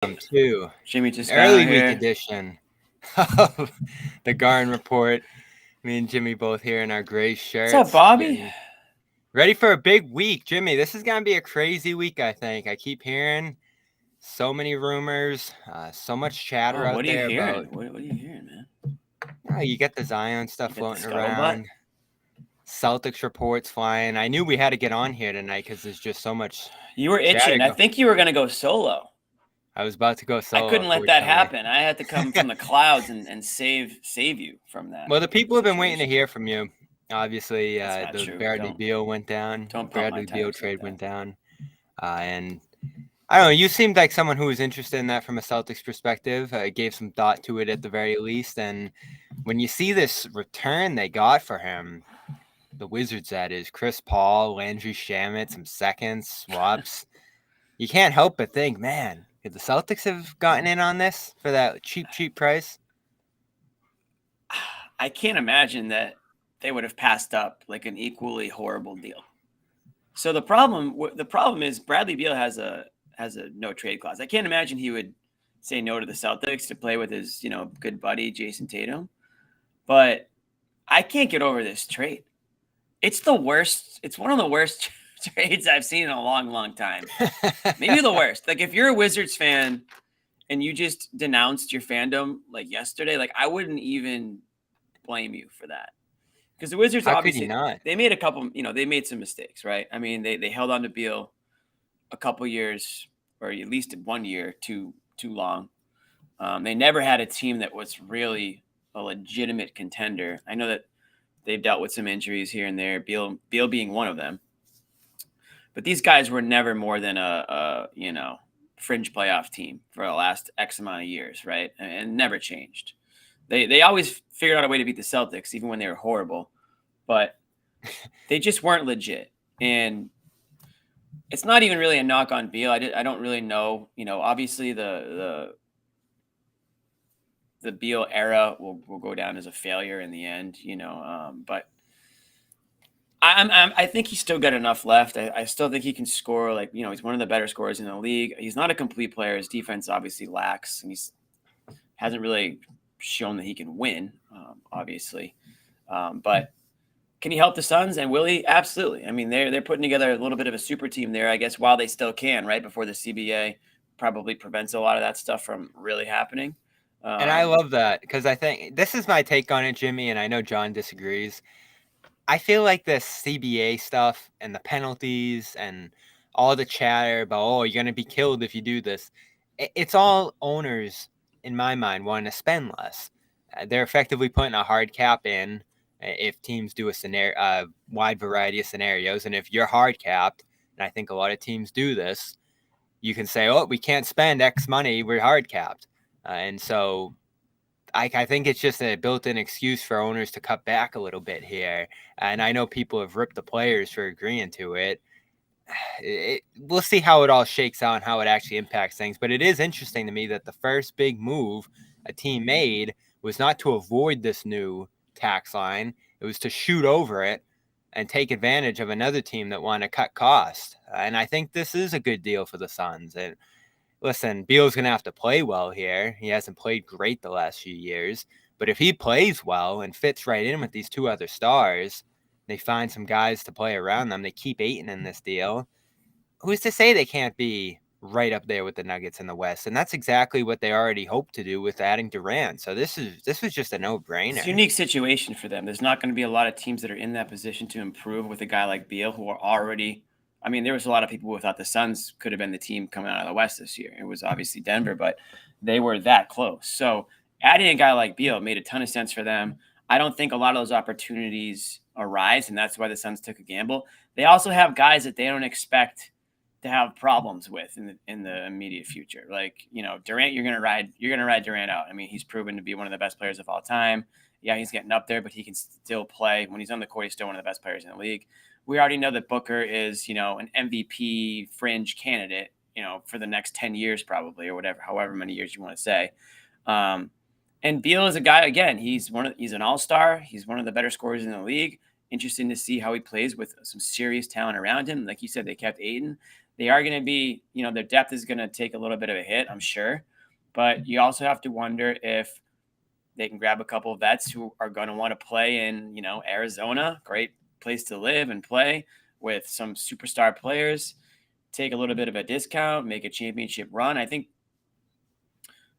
To Jimmy an just got early on week here. edition of the Garden Report. Me and Jimmy both here in our gray What's up, shirts, Bobby? getting ready for a big week. Jimmy, this is gonna be a crazy week. I think I keep hearing so many rumors, so much chatter Oh, out what are you there hearing? about. What are you hearing, man? You get the Zion stuff You got the floating scuttlebutt? around. Celtics reports flying. I knew we had to get on here tonight because there's just so much You were chatter. itching. I think you were gonna go solo. I was about to go I solo, couldn't let that unfortunately. happen. I had to come from the clouds and save you from that Well, the people have been waiting to situation. hear from you. Obviously, That's not the true. Bradley Beal went down. The Don't pump my Bradley Beal tires like trade that. went down. And I don't know, you seemed like someone who was interested in that from a Celtics perspective. Gave some thought to it at the very least. And when you see this return they got for him, the Wizards, that is, Chris Paul, Landry Shamet, some seconds, swaps, you can't help but think, man, could the Celtics have gotten in on this for that cheap price? I can't imagine that they would have passed up like an equally horrible deal. So the problem is Bradley Beal has a no trade clause. I can't imagine he would say no to the Celtics to play with his good buddy Jason Tatum. But I can't get over this trade. It's the worst. It's one of the worst trades I've seen in a long time. Maybe the worst. Like if you're a Wizards fan and you just denounced your fandom like yesterday, like I wouldn't even blame you for that. Because the Wizards How could you obviously not? they made a couple, they made some mistakes, right? I mean, they held on to Beal a couple years, or at least 1 year, too long. They never had a team that was really a legitimate contender. I know that they've dealt with some injuries here and there, Beal being one of them. But these guys were never more than a fringe playoff team for the last X amount of years, right? And never changed. They always figured out a way to beat the Celtics, even when they were horrible. But they just weren't legit. And it's not even really a knock on Beal. I don't really know. Obviously the Beal era will go down as a failure in the end. But I think he's still got enough left. I still think he can score. Like he's one of the better scorers in the league. He's not a complete player. His defense obviously lacks, and he's hasn't really shown that he can win. Obviously, but can he help the Suns? And will he? Absolutely. I mean, they're putting together a little bit of a super team there, I guess, while they still can, right before the CBA probably prevents a lot of that stuff from really happening. And I Um, love that because I think this is my take on it, Jimmy, and I know John disagrees. I feel like this CBA stuff and the penalties and all the chatter about, oh, you're going to be killed if you do this. It's all owners, in my mind, wanting to spend less. They're effectively putting a hard cap in if teams do a wide variety of scenarios. And if you're hard capped, and I think a lot of teams do this, you can say, oh, we can't spend X money, we're hard capped. And so I think it's just a built-in excuse for owners to cut back a little bit here. And I know people have ripped the players for agreeing to it. We'll see how it all shakes out and how it actually impacts things. But it is interesting to me that the first big move a team made was not to avoid this new tax line. It was to shoot over it and take advantage of another team that wanted to cut costs. And I think this is a good deal for the Suns. And listen, Beal's going to have to play well here. He hasn't played great the last few years. But if he plays well and fits right in with these two other stars, they find some guys to play around them, they keep Ayton in this deal, who's to say they can't be right up there with the Nuggets in the West? And that's exactly what they already hoped to do with adding Durant. So this was just a it's a no-brainer. unique situation for them. There's not going to be a lot of teams that are in that position to improve with a guy like Beal, who are already. I mean, there was a lot of people who thought the Suns could have been the team coming out of the West this year. It was obviously Denver, but they were that close. So adding a guy like Beal made a ton of sense for them. I don't think a lot of those opportunities arise, and that's why the Suns took a gamble. They also have guys that they don't expect to have problems with in the immediate future. Like, Durant, you're gonna ride Durant out. I mean, he's proven to be one of the best players of all time. Yeah, he's getting up there, but he can still play. When he's on the court, he's still one of the best players in the league. We already know that Booker is, an MVP fringe candidate, for the next 10 years probably, or whatever, however many years you want to say. And Beal is a guy, again, he's an all-star. He's one of the better scorers in the league. Interesting to see how he plays with some serious talent around him. Like you said, they kept Ayton. They are going to be, their depth is going to take a little bit of a hit, I'm sure. But you also have to wonder if they can grab a couple of vets who are going to want to play in, Arizona, great place to live and play with some superstar players, take a little bit of a discount, make a championship run. I think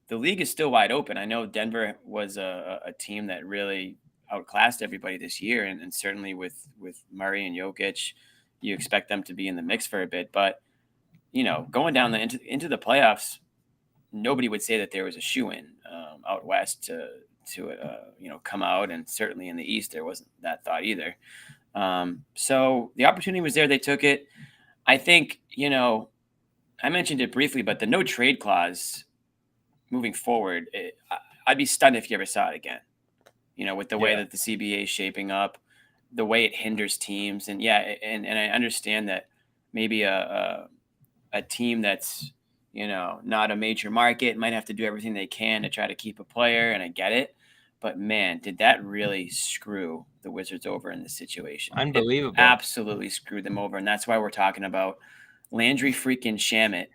the league is still wide open. I know Denver was a team that really outclassed everybody this year, and certainly with Murray and Jokic, you expect them to be in the mix for a bit. But going down into the playoffs, nobody would say that there was a shoe-in out west to come out, and certainly in the East there wasn't that thought either. So the opportunity was there; they took it. I think I mentioned it briefly, but the no trade clause moving forward, I'd be stunned if you ever saw it again. With the way that the CBA is shaping up, the way it hinders teams, and and I understand that maybe a team that's not a major market might have to do everything they can to try to keep a player, and I get it, but man, did that really screw the Wizards over in this situation? Unbelievable. It absolutely screwed them over, and that's why we're talking about Landry freaking Shamet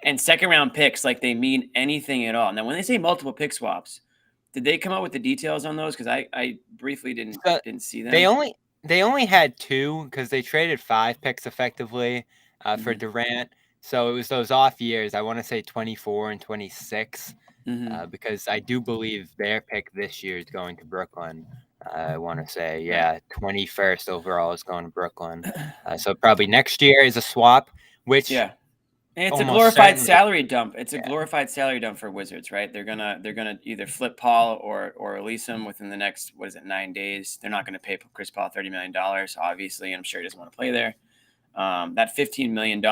and second round picks like they mean anything at all. Now, when they say multiple pick swaps, did they come out with the details on those? Because I briefly didn't see them. They only had 2 because they traded 5 picks effectively for Durant. So it was those off years. I want to say 24 and 26 because I do believe their pick this year is going to Brooklyn. I want to say, 21st overall is going to Brooklyn. So probably next year is a swap, which and it's a glorified salary dump. It's a glorified salary dump for Wizards, right? They're gonna either flip Paul or release him within the next 9 days. They're not going to pay Chris Paul $30 million, obviously, and I'm sure he doesn't want to play there. That $15 million,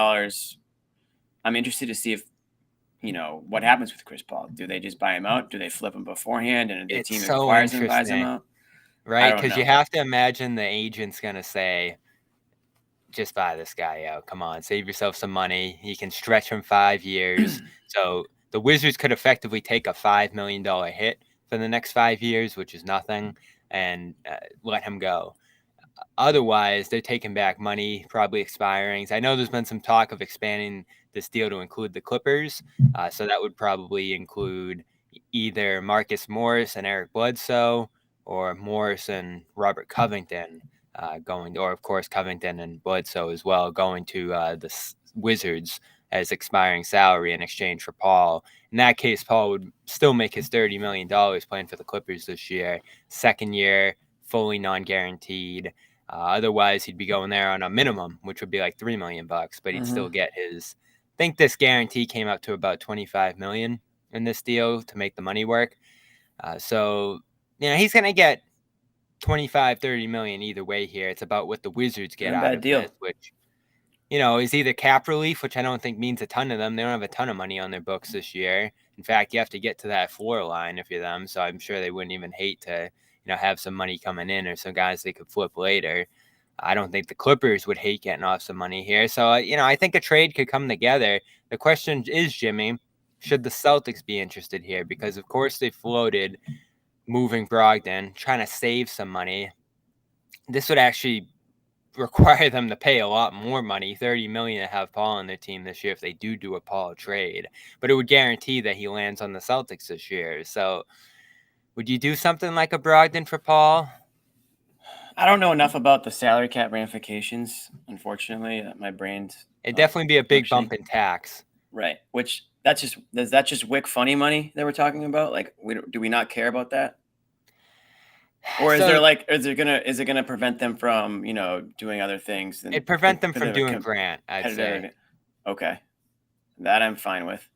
I'm interested to see if what happens with Chris Paul. Do they just buy him out? Do they flip him beforehand, and the team that acquires him buys him out? Right, because you have to imagine the agent's gonna say, just buy this guy out. Come on, save yourself some money. He can stretch him 5 years. So the Wizards could effectively take a $5 million hit for the next 5 years, which is nothing, and let him go. Otherwise, they're taking back money, probably expiring. I know there's been some talk of expanding this deal to include the Clippers. So that would probably include either Marcus Morris and Eric Bledsoe, or Morris and Robert Covington. Or of course Covington and Bledsoe as well, going to the Wizards as expiring salary in exchange for Paul. In that case, Paul would still make his $30 million playing for the Clippers this year. Second year, fully non-guaranteed. Otherwise, he'd be going there on a minimum, which would be like $3 million, but he'd still get his. I think this guarantee came up to about $25 million in this deal to make the money work. So he's going to get 25-30 million either way here. It's about what the Wizards get out of this, which is either cap relief, which I don't think means a ton to them. They don't have a ton of money on their books this year. In fact, you have to get to that floor line if you're them, so I'm sure they wouldn't even hate to have some money coming in or some guys they could flip later. I don't think the Clippers would hate getting off some money here. So I think a trade could come together. The question is, Jimmy, should the Celtics be interested here? Because of course they floated moving Brogdon, trying to save some money. This would actually require them to pay a lot more money, $30 million, to have Paul on their team this year if they do a Paul trade. But it would guarantee that he lands on the Celtics this year. So would you do something like a Brogdon for Paul? I don't know enough about the salary cap ramifications, unfortunately. My brain's it'd definitely be a big bump in tax. Right. Which is that just WIC funny money that we're talking about? Like, do we not care about that? Or is it gonna prevent them from doing other things? It prevent them from doing Grant, I'd say. Okay, that I'm fine with.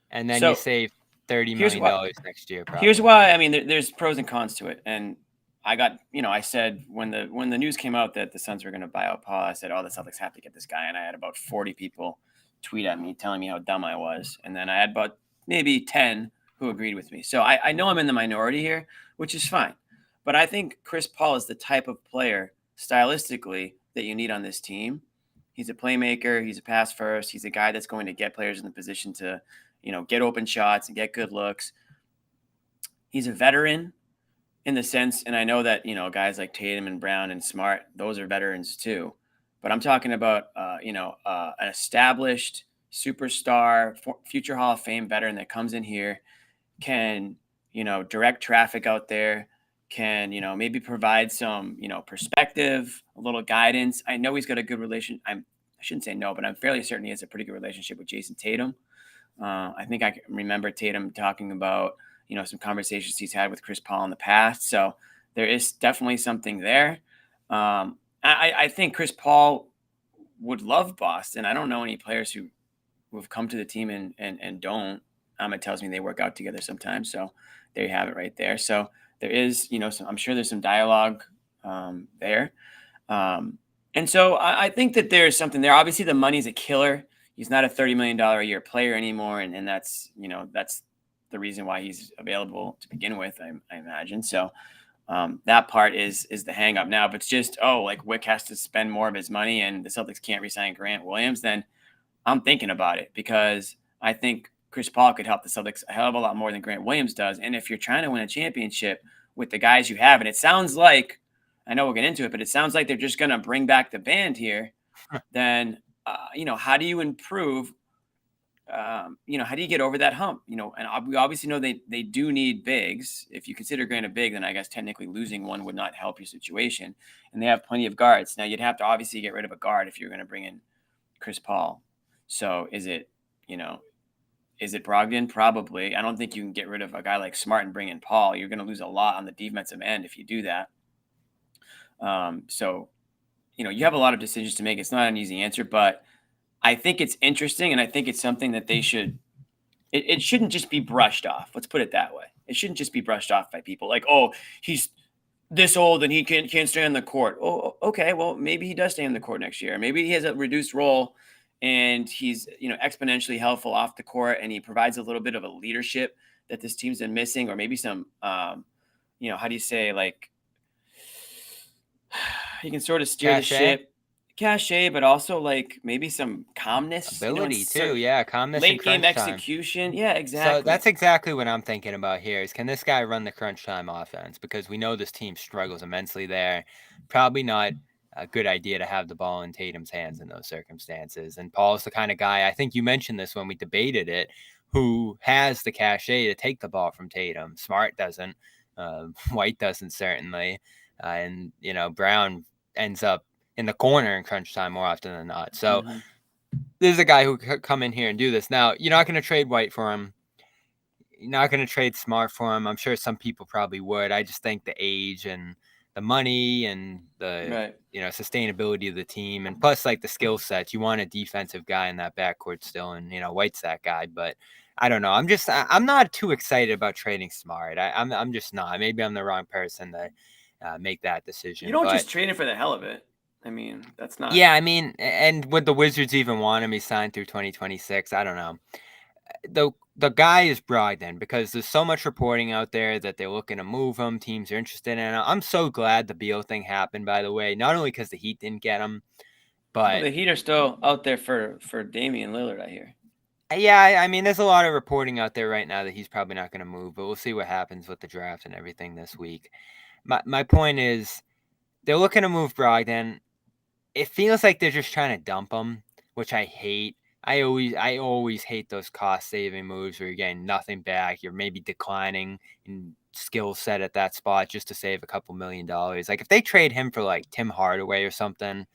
And then you save $30 million next year. Probably. Here's why. I mean, there's pros and cons to it. And I got I said when the news came out that the Suns were going to buy out Paul, I said, "Oh, the Celtics have to get this guy." And I had about 40 people tweet at me telling me how dumb I was, and then I had about maybe 10 who agreed with me. So I know I'm in the minority here, which is fine. But I think Chris Paul is the type of player stylistically that you need on this team. He's a playmaker. He's a pass first. He's a guy that's going to get players in the position to, get open shots and get good looks. He's a veteran in the sense, and I know that, guys like Tatum and Brown and Smart, those are veterans too. but I'm talking about an established superstar, future Hall of Fame veteran that comes in here, can direct traffic out there, can maybe provide some perspective, a little guidance. I know he's got a good relation. I shouldn't say no, but I'm fairly certain he has a pretty good relationship with Jason Tatum. I think I can remember Tatum talking about some conversations he's had with Chris Paul in the past. So there is definitely something there. I think Chris Paul would love Boston. I don't know any players who have come to the team and don't. It tells me they work out together sometimes. So there you have it right there. So there is, I'm sure there's some dialogue there. And so I think that there's something there. Obviously, the money's a killer. He's not a $30 million a year player anymore. And that's, that's the reason why he's available to begin with, I imagine. So that part is the hang up now. But it's just, like Wick has to spend more of his money and the Celtics can't re-sign Grant Williams, then I'm thinking about it, because I think Chris Paul could help the Celtics a hell of a lot more than Grant Williams does. And if you're trying to win a championship with the guys you have, and it sounds like, I know we'll get into it, but it sounds like they're just going to bring back the band here, then, how do you improve? How do you get over that hump? And we obviously know they do need bigs. If you consider Grant a big, then I guess technically losing one would not help your situation. And they have plenty of guards. Now, you'd have to obviously get rid of a guard if you're going to bring in Chris Paul. So is it Brogdon? Probably. I don't think you can get rid of a guy like Smart and bring in Paul. You're going to lose a lot on the defensive end if you do that. So, you have a lot of decisions to make. It's not an easy answer, but I think it's interesting, and I think it's something that they should. It shouldn't just be brushed off. Let's put it that way. It shouldn't just be brushed off by people like, he's this old and he can't stay on the court. Oh, okay. Well, maybe he does stay on the court next year. Maybe he has a reduced role and he's, exponentially helpful off the court, and he provides a little bit of a leadership that this team's been missing, or maybe some, how do you say, like, he can sort of steer the ship, cachet, but also like maybe some calmness, ability too. Yeah, calmness and late game crunch time. execution. Yeah, exactly. So that's exactly what I'm thinking about here is, can this guy run the crunch time offense? Because we know this team struggles immensely there. Probably not a good idea to have the ball in Tatum's hands in those circumstances. And Paul's the kind of guy, I think you mentioned this when we debated it, who has the cachet to take the ball from Tatum. Smart doesn't. White doesn't, certainly. And, Brown ends up in the corner in crunch time more often than not. So this is a guy who could come in here and do this. Now, you're not going to trade White for him. You're not going to trade Smart for him. I'm sure some people probably would. I just think the age and the money and the sustainability of the team, and plus like the skill sets, you want a defensive guy in that backcourt still, and White's that guy. But I don't know. I'm not too excited about trading Smart. I'm just not. Maybe I'm the wrong person to make that decision. You don't just trade it for the hell of it. I mean, that's not. Yeah, I mean, and would the Wizards even want him? He signed through 2026. I don't know. The guy is Brogdon, because there's so much reporting out there that they're looking to move him. Teams are interested in him. I'm so glad the Beal thing happened, by the way. Not only because the Heat didn't get him, but the Heat are still out there for Damian Lillard, I hear. Yeah, I mean, there's a lot of reporting out there right now that he's probably not going to move, but we'll see what happens with the draft and everything this week. My point is, they're looking to move Brogdon. It feels like they're just trying to dump him, which I hate. I always hate those cost-saving moves where you're getting nothing back. You're maybe declining in skill set at that spot just to save a couple $1 million. Like, if they trade him for, like, Tim Hardaway or something,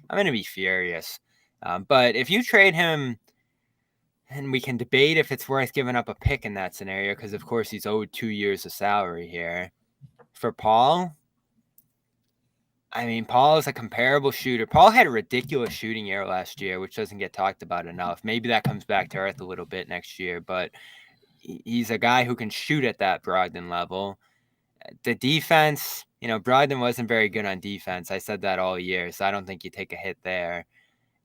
I'm going to be furious. But if you trade him, and we can debate if it's worth giving up a pick in that scenario, because, of course, he's owed 2 years of salary here. For Paul, I mean, Paul is a comparable shooter. Paul had a ridiculous shooting year last year, which doesn't get talked about enough. Maybe that comes back to earth a little bit next year, but he's a guy who can shoot at that Brogdon level. The defense, Brogdon wasn't very good on defense. I said that all year, so I don't think you take a hit there.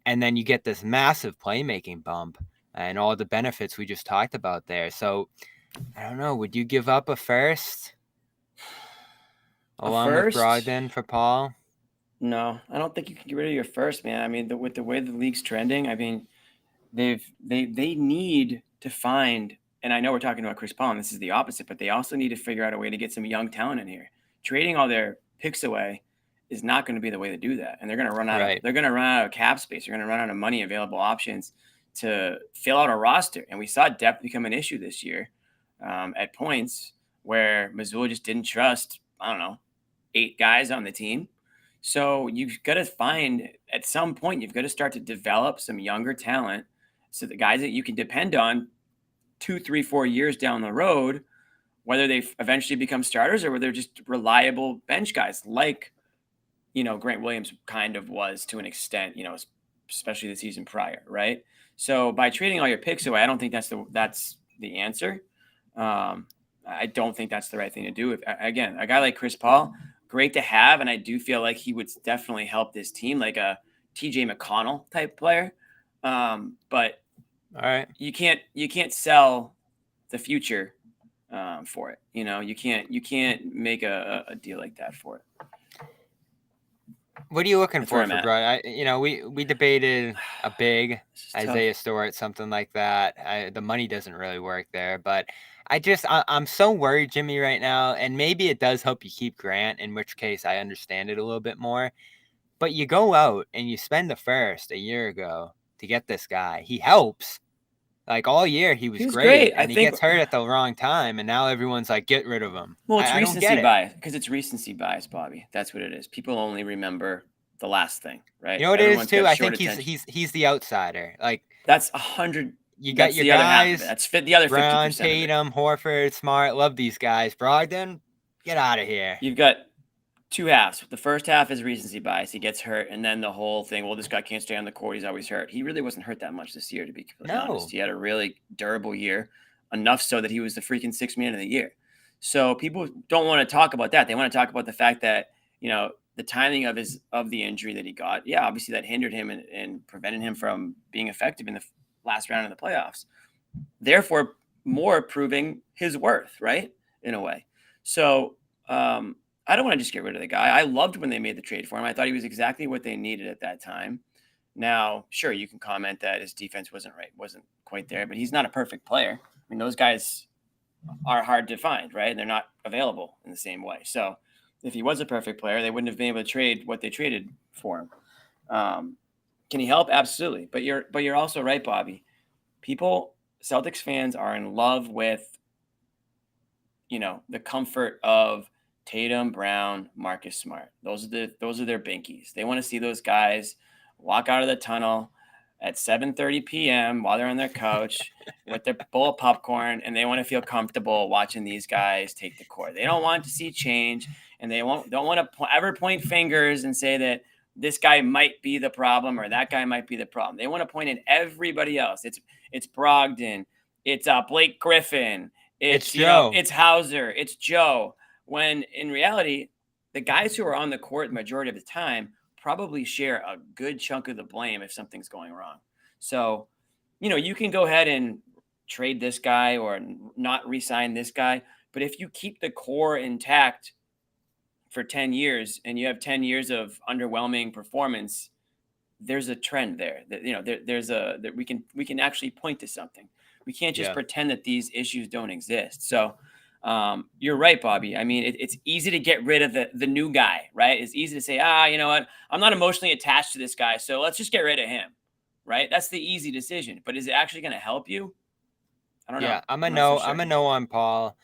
And then you get this massive playmaking bump and all the benefits we just talked about there. So, I don't know. Would you give up a first? Along with Brogdon for Paul? No, I don't think you can get rid of your first, man. I mean, with the way the league's trending, I mean, they need to find, and I know we're talking about Chris Paul, and this is the opposite, but they also need to figure out a way to get some young talent in here. Trading all their picks away is not going to be the way to do that. And they're going to run out Right. of, they're going to run out of cap space. They're going to run out of money available options to fill out a roster. And we saw depth become an issue this year at points where Missoula just didn't trust, I don't know, 8 guys on the team. So you've got to find, at some point, you've got to start to develop some younger talent. So the guys that you can depend on 2, 3, 4 years down the road, whether they eventually become starters or whether they're just reliable bench guys, like, Grant Williams kind of was to an extent, especially the season prior, right? So by trading all your picks away, I don't think that's the answer. I don't think that's the right thing to do. If, again, a guy like Chris Paul, great to have, and I do feel like he would definitely help this team, like a TJ McConnell type player. But all right, you can't sell the future for it. You can't make a deal like that for it. What are you looking That's for where I'm Brad? We debated a big Isaiah tough. Stewart, something like that. The money doesn't really work there, but I'm so worried, Jimmy, right now. And maybe it does help you keep Grant, in which case I understand it a little bit more. But you go out and you spend the first a year ago to get this guy. He helps. Like all year, he was great, I and he think. gets hurt at the wrong time, and now everyone's like, get rid of him. Well, it's I don't get recency it. bias, because it's recency bias, Bobby. That's what it is. People only remember the last thing, right? You know what Everyone's it is too? got I short think attention. he's the outsider. Like That's 100. you got That's your the other half of it. guys, That's the other 50% Brown, of it. Tatum, Horford, Smart. Love these guys. Brogdon, get out of here. You've got 2 halves. The first half is recency bias. He gets hurt, and then the whole thing, well, this guy can't stay on the court. He's always hurt. He really wasn't hurt that much this year, to be completely honest. He had a really durable year, enough so that he was the freaking 6th man of the year. So people don't want to talk about that. They want to talk about the fact that, the timing of the injury that he got. Yeah, obviously that hindered him and prevented him from being effective in the last round of the playoffs. Therefore, more proving his worth, right? In a way. So, I don't want to just get rid of the guy. I loved when they made the trade for him. I thought he was exactly what they needed at that time. Now, sure, you can comment that his defense wasn't quite there, but he's not a perfect player. I mean, those guys are hard to find, right? And they're not available in the same way. So if he was a perfect player, they wouldn't have been able to trade what they traded for him. Can he help? Absolutely. But you're also right, Bobby. Celtics fans are in love with, the comfort of Tatum, Brown, Marcus Smart. Those are their binkies. They want to see those guys walk out of the tunnel at 7:30 p.m. while they're on their couch with their bowl of popcorn, and they want to feel comfortable watching these guys take the court. They don't want to see change, and they don't want to ever point fingers and say that this guy might be the problem or that guy might be the problem. They want to point at everybody else. It's Brogdon, it's Blake Griffin, it's Joe, it's Hauser, it's Joe. When in reality, the guys who are on the court the majority of the time probably share a good chunk of the blame if something's going wrong. So, you can go ahead and trade this guy or not re-sign this guy, but if you keep the core intact for 10 years and you have 10 years of underwhelming performance, there's a trend there. That we can actually point to something. We can't just pretend that these issues don't exist. So, you're right, Bobby. I mean, it's easy to get rid of the new guy, right? It's easy to say, you know what? I'm not emotionally attached to this guy, so let's just get rid of him, right? That's the easy decision. But is it actually going to help you? I don't know. Yeah, I'm a not no. so sure. I'm a no on Paul.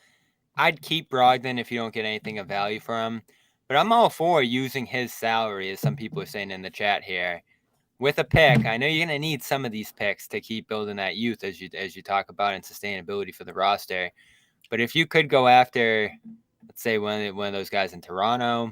I'd keep Brogdon if you don't get anything of value from him, but I'm all for using his salary, as some people are saying in the chat here, with a pick. I know you're gonna need some of these picks to keep building that youth as you talk about and sustainability for the roster. But if you could go after, let's say one of those guys in Toronto,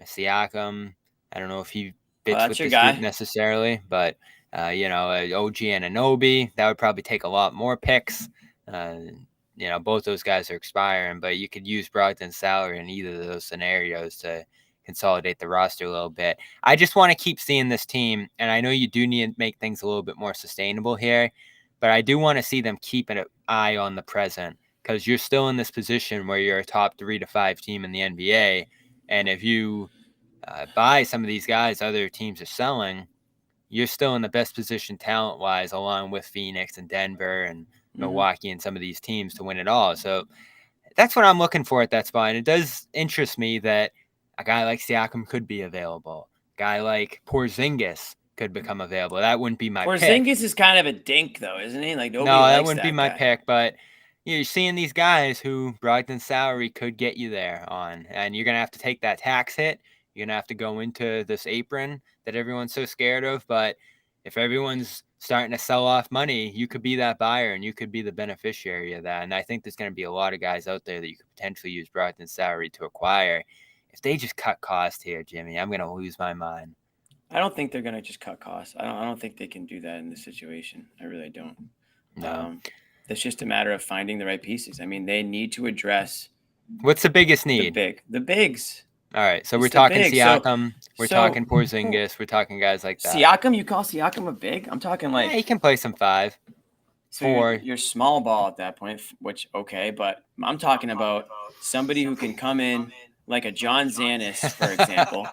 Siakam, I don't know if he fits with this group necessarily, but OG Anunoby, that would probably take a lot more picks. Both those guys are expiring, but you could use Brogdon's salary in either of those scenarios to consolidate the roster a little bit. I just want to keep seeing this team, and I know you do need to make things a little bit more sustainable here, but I do want to see them keep an eye on the present, because you're still in this position where you're a top 3 to 5 team in the NBA, and if you buy some of these guys other teams are selling, you're still in the best position talent-wise, along with Phoenix and Denver and Milwaukee and some of these teams to win it all. So that's what I'm looking for at that spot. And it does interest me that A guy like Siakam could be available. A guy like Porzingis could become available. That wouldn't be my pick. Porzingis is kind of a dink, though, isn't he? Like, nobody No, that likes wouldn't be that my guy. pick, but you're seeing these guys who Brogdon's salary could get you there on, and you're going to have to take that tax hit. You're going to have to go into this apron that everyone's so scared of, but if everyone's starting to sell off money, you could be that buyer and you could be the beneficiary of that. And I think there's going to be a lot of guys out there that you could potentially use Brogdon's salary to acquire. If they just cut cost here, Jimmy, I'm going to lose my mind. I don't think they're going to just cut costs. I don't think they can do that in this situation. I really don't. No. It's just a matter of finding the right pieces. I mean, they need to address what's the biggest need? The bigs. All right, so we're talking Siakam, we're talking Porzingis, Porzingis, we're talking guys like that. Siakam, you call Siakam a big? I'm talking like he can play some 5. So 4. You're small ball at that point, which okay, but I'm talking about somebody who can come in like a John Zannis, for example,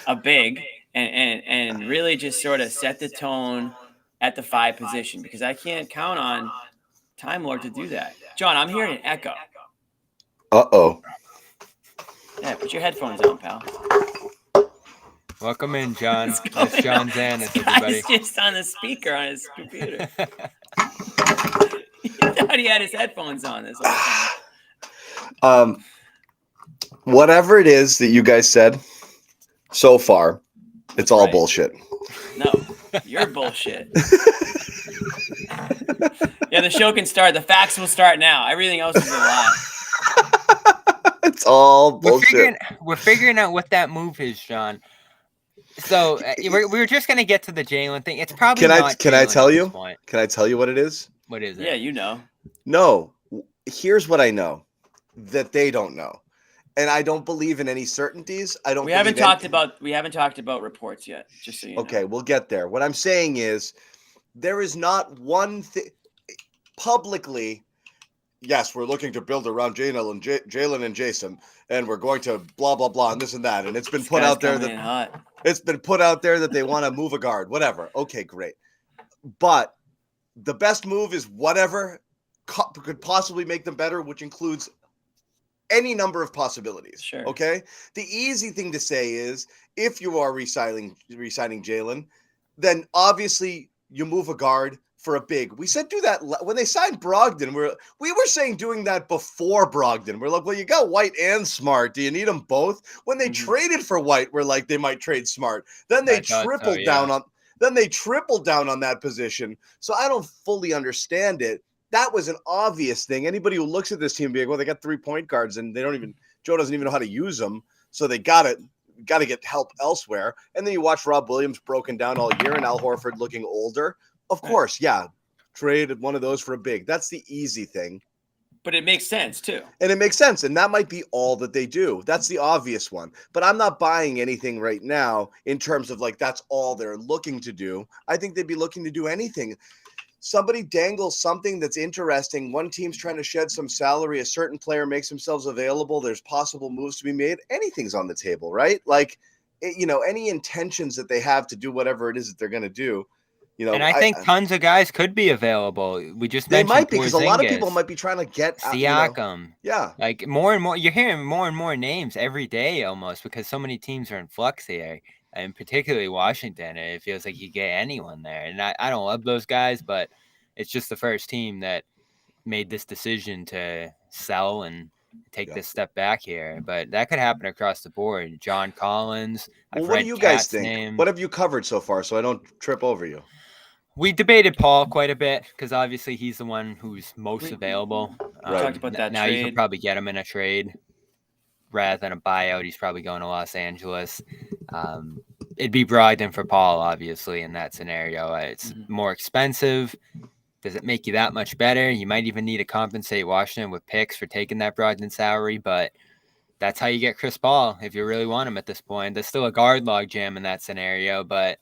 a big, and really just sort of set the tone at the 5 position, because I can't count on Time Lord to do that. John, I'm hearing an echo. Uh-oh. Yeah, put your headphones on, pal. Welcome in, John. That's John Zannis, everybody. He's just on the speaker on his computer. He thought he had his headphones on this whole time. Whatever it is that you guys said so far, it's all bullshit. No, you're bullshit. Yeah, the show can start. The facts will start now. Everything else is a lie. It's all bullshit. We're figuring out what that move is, John. So we were just gonna get to the Jaylen thing. It's probably not. Can I tell you? Can I tell you what it is? What is it? Yeah, you know. No, here's what I know that they don't know, and I don't believe in any certainties. We haven't talked about reports yet. Just so you know. Okay, we'll get there. What I'm saying is, there is not one thing publicly. Yes, we're looking to build around Jaylen and Jason, and we're going to blah blah blah and this and that. And it's been put out there that they want to move a guard, whatever. Okay, great. But the best move is whatever could possibly make them better, which includes any number of possibilities. Sure. Okay. The easy thing to say is, if you are re-signing Jaylen, then obviously you move a guard for a big. We said do that when they signed Brogdon. We were saying doing that before Brogdon. We're like, well, you got White and Smart. Do you need them both? When they traded for White, we're like, they might trade Smart. Then they tripled down on. Then they tripled down on that position. So I don't fully understand it. That was an obvious thing. Anybody who looks at this team be like, well, they got 3 point guards and Joe doesn't even know how to use them. So they got to get help elsewhere. And then you watch Rob Williams broken down all year and Al Horford looking older. Of course, yeah, trade one of those for a big. That's the easy thing. But it makes sense, too. And it makes sense. And that might be all that they do. That's the obvious one. But I'm not buying anything right now in terms of like that's all they're looking to do. I think they'd be looking to do anything. Somebody dangles something that's interesting. One team's trying to shed some salary. A certain player makes themselves available. There's possible moves to be made. Anything's on the table, right? Like, any intentions that they have to do whatever it is that they're going to do. And I think tons of guys could be available. We just mentioned they might be because a lot of Porzingis, people might be trying to get Siakam. Yeah, like more and more. You're hearing more and more names every day almost because so many teams are in flux here, and particularly Washington. It feels like you get anyone there, and I don't love those guys, but it's just the first team that made this decision to sell and take this step back here. But that could happen across the board. John Collins. Well, what do you guys think? What have you covered so far so I don't trip over you? We debated Paul quite a bit because obviously he's the one who's most available. We talked about that now trade. You could probably get him in a trade rather than a buyout. He's probably going to Los Angeles. It'd be Brogdon for Paul, obviously, in that scenario. It's more expensive. Does it make you that much better? You might even need to compensate Washington with picks for taking that Brogdon salary, but that's how you get Chris Paul if you really want him at this point. There's still a guard log jam in that scenario, but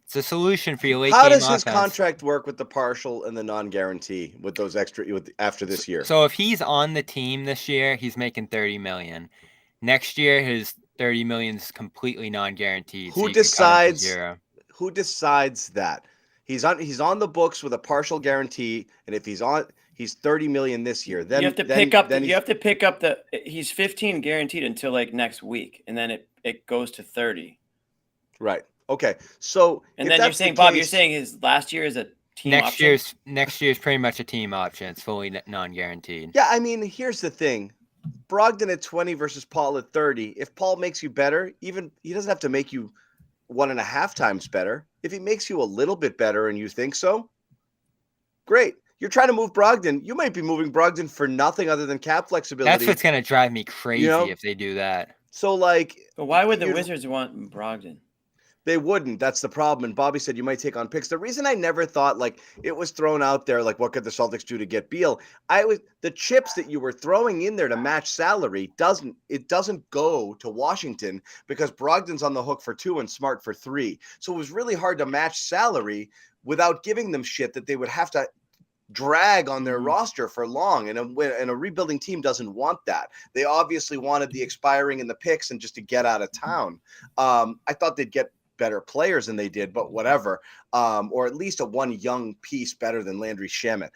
it's a solution for your late game offense. How does his contract work with the partial and the non-guarantee with those extra after this year? So if he's on the team this year, he's making $30 million. Next year, his $30 million is completely non-guaranteed. Who decides that? He's on the books with a partial guarantee, and if he's on, He's $30 million this year. Then you have to pick up he's 15 guaranteed until like next week, and then it goes to 30. Right. Okay. So and if then you're that's the saying, Bob, you're case- saying his last year is a team option? Next year's pretty much a team option. It's fully non-guaranteed. Yeah, I mean, here's the thing. Brogdon at 20 versus Paul at 30. If Paul makes you better, even he doesn't have to make you 1.5 times better. If he makes you a little bit better and you think so, great. You're trying to move Brogdon. You might be moving Brogdon for nothing other than cap flexibility. That's what's gonna drive me crazy if they do that. So like, but why would the Wizards want Brogdon? They wouldn't. That's the problem. And Bobby said you might take on picks. The reason I never thought like it was thrown out there, like what could the Celtics do to get Beal? The chips that you were throwing in there to match salary doesn't go to Washington because Brogdon's on the hook for 2 and Smart for 3. So it was really hard to match salary without giving them shit that they would have to drag on their roster for long. And a rebuilding team doesn't want that. They obviously wanted the expiring and the picks and just to get out of town. I thought they'd get better players than they did, but whatever. Or at least a one young piece better than Landry Shamet.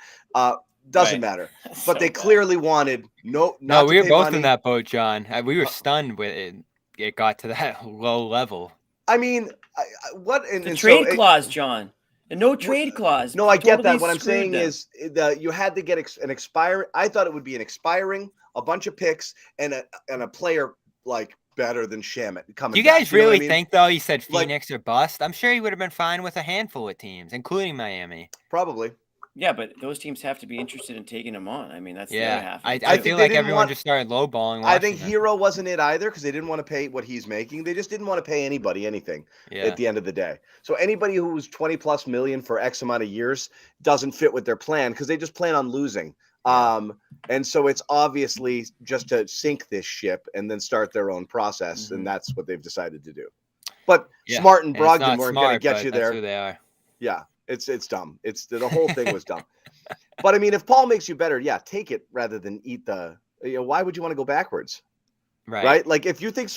Doesn't matter. But they clearly wanted no, we were both in that boat, John. We were stunned with it. It got to that low level. I mean, the trade clause, John. And no trade clause. No, I get that. What I'm saying is that you had to get an expiring. I thought it would be an expiring, a bunch of picks, and a player like better than Shamet coming. Do you guys really think though? He said Phoenix or bust. I'm sure he would have been fine with a handful of teams, including Miami. Probably. Yeah, but those teams have to be interested in taking him on. I mean, that's the other half. I feel like everyone just started lowballing. I think Hero wasn't it either because they didn't want to pay what he's making. They just didn't want to pay anybody anything at the end of the day. So anybody who's 20+ million for X amount of years doesn't fit with their plan because they just plan on losing. And so it's obviously just to sink this ship and then start their own process, and that's what they've decided to do. But Smart and Brogdon weren't going to get you there. That's who they are. Yeah. It's dumb. The whole thing was dumb. But I mean, if Paul makes you better, take it rather than eat the. Why would you want to go backwards? Right. Like if you think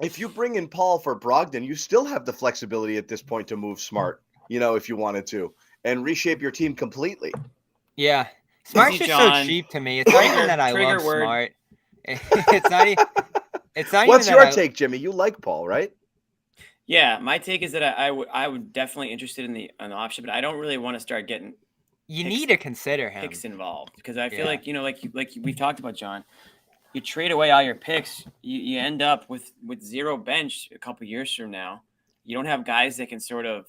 if you bring in Paul for Brogdon, you still have the flexibility at this point to move Smart. If you wanted to and reshape your team completely. Yeah, Smart's just so cheap to me. It's not even that I love Smart. It's not even. What's your take, Jimmy? You like Paul, right? Yeah, my take is that I would definitely interested in the option, but I don't really want to start getting. You need to consider him picks involved because I feel like like we've talked about, John. You trade away all your picks, you end up with zero bench a couple years from now. You don't have guys that can sort of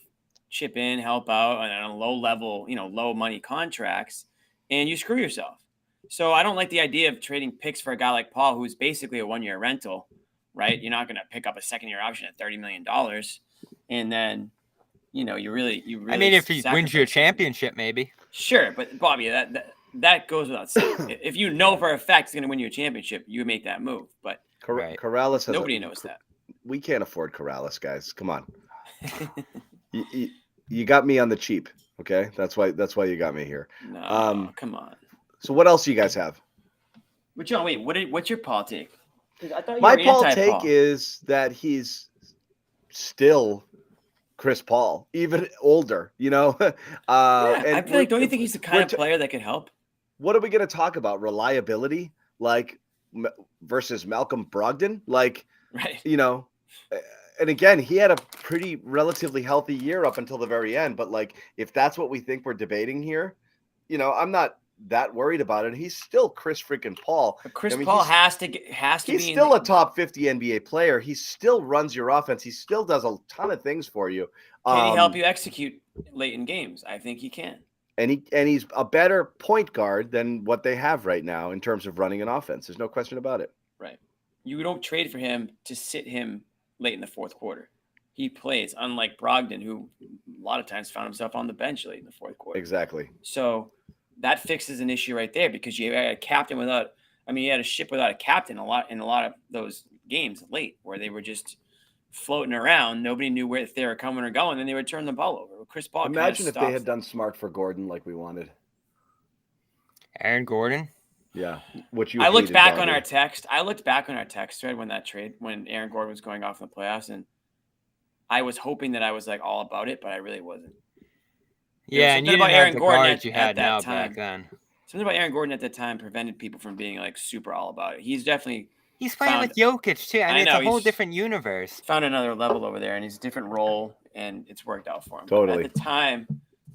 chip in, help out on a low level, low money contracts, and you screw yourself. So I don't like the idea of trading picks for a guy like Paul, who's basically a 1-year rental. Right, you're not going to pick up a second-year option at $30 million, and then, you really. I mean, if he wins you a championship, maybe. Sure, but Bobby, that goes without saying. If you know for a fact he's going to win you a championship, you make that move. But Corrales has nobody knows that. We can't afford Corrales, guys. Come on. you got me on the cheap. Okay, that's why you got me here. No, come on. So what else do you guys have? But John, wait, what's your Paul take? My Paul take is that he's still Chris Paul, even older, I feel like, don't you think he's the kind of player that could help? What are we going to talk about? Reliability, versus Malcolm Brogdon? Right. And again, he had a pretty relatively healthy year up until the very end. But if that's what we think we're debating here, I'm not that worried about it. He's still Chris freaking Paul. But Paul has to be. He's still a top 50 NBA player. He still runs your offense. He still does a ton of things for you. Can he help you execute late in games? I think he can. And he's a better point guard than what they have right now in terms of running an offense. There's no question about it. Right. You don't trade for him to sit him late in the fourth quarter. He plays, unlike Brogdon, who a lot of times found himself on the bench late in the fourth quarter. Exactly. So that fixes an issue right there because you had a captain you had a ship without a captain in a lot of those games late where they were just floating around. Nobody knew if they were coming or going, and they would turn the ball over. Chris Paul. Imagine if they had done Smart for Gordon like we wanted. Aaron Gordon. Yeah. I looked back on our text. Thread when Aaron Gordon was going off in the playoffs, and I was hoping that I was all about it, but I really wasn't. Yeah, and something you about didn't have Aaron the Gordon guards you at had that now time. back then. Something about Aaron Gordon at that time prevented people from being like super all about it. He's definitely He's playing with Jokic too. I mean, it's know, a whole he's different universe. found another level over there, and he's a different role, and it's worked out for him. Totally. But at the time,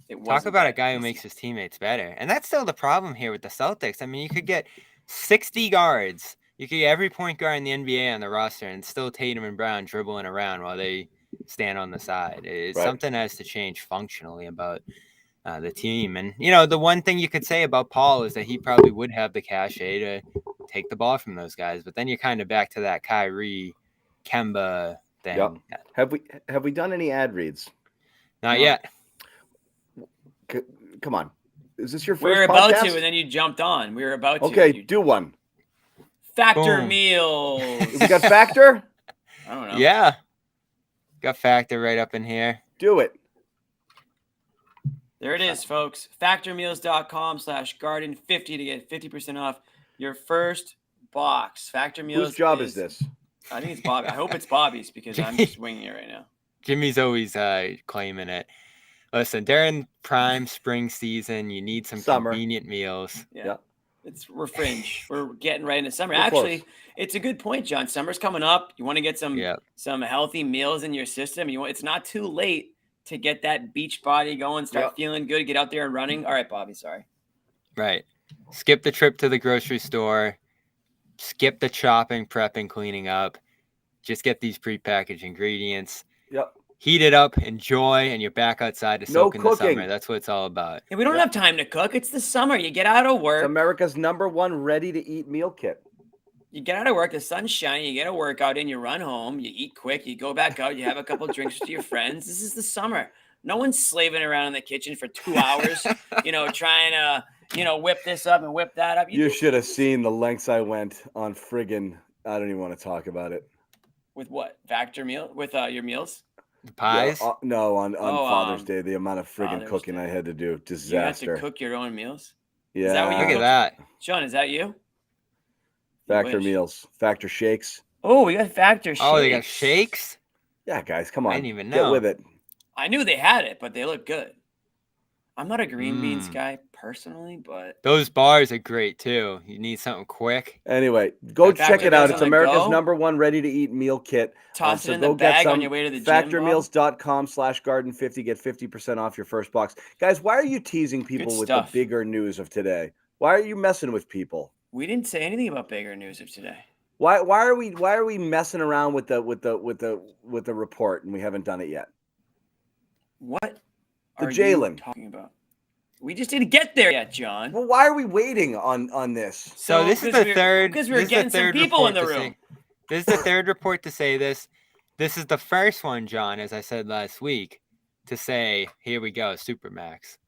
it wasn't. Talk about a that guy who easy. makes his teammates better. And that's still the problem here with the Celtics. I mean, you could get 60 guards. You could get every point guard in the NBA on the roster and still Tatum and Brown dribbling around while they stand on the side. It's Right. something that has to change functionally about the team. And, you know, the one thing you could say about Paul is that he probably would have the cachet to take the ball from those guys. But then you're kind of back to that Kyrie, Kemba thing. Yep. Have we done any ad reads? Not No. yet. Come on. Is this your first We were about podcast? to, and then you jumped on. We were about to. Okay, You- do one. Factor Boom. meals. We got Factor? I don't know. Yeah. Got Factor right up in here. Do it. There it is, folks. Factormeals.com/garden50 to get 50% off your first box. Factor Meals. Whose job is this? I think it's Bobby. I hope it's Bobby's because I'm just winging it right now. Jimmy's always claiming it. Listen, during prime spring season, you need some Summer. convenient meals. Yeah. We're fringe. We're getting right into summer. We're Actually, close. it's a good point, John. Summer's coming up. You want to get some Yeah. healthy meals in your system. It's not too late to get that beach body going, start feeling good, get out there and running. All right, Bobby, sorry. Right. Skip the trip to the grocery store. Skip the chopping, prepping, cleaning up. Just get these prepackaged ingredients. Yep. Heat it up, enjoy, and you're back outside to No soak in the cooking. summer. That's what it's all about. Hey, we don't have time to cook. It's the summer. You get out of It's work. America's #1 ready-to-eat meal kit. You get out of work. The sun's shining. You get a workout in. You run home. You eat quick. You go back out. You have a couple drinks with your friends. This is the summer. No one's slaving around in the kitchen for 2 hours, trying to, whip this up and whip that up. You should have seen the lengths I went on friggin' I don't even want to talk about it. With what? Factor meal? With your meals? The pies? Yeah, no, on Father's Day, the amount of friggin' Father's cooking Day. I had to do. You have Disaster. to cook your own meals? Yeah. Is that what you Look at cook? that. Sean, is that you? Factor wish. meals. Factor shakes. Oh, we got Factor shakes. Oh, they got shakes? Yeah, guys, come on. I didn't even Get know. with it. I knew they had it, but they look good. I'm not a green beans Mm. guy personally, but Those bars are great, too. You need something quick. Anyway, go In fact, check it it out. goes It's on the America's go. #1 ready-to-eat meal kit. toss So it in the go get bag on some. your way to the gym. Bob. Factormeals.com/garden50. Get 50% off your first box. Guys, why are you teasing people with stuff. the bigger news of today? Why are you messing with people? We didn't say anything about bigger news of today. Why are we messing around with the report and we haven't done it yet? What The are Jaylen. you talking about? We just didn't get there yet, John. Well, why are we waiting on this? So this is the third. because we this were is the getting some third people in report the to room. This is the third report to say this. This is the first one, John, as I said last week, to say, here we go, Supermax.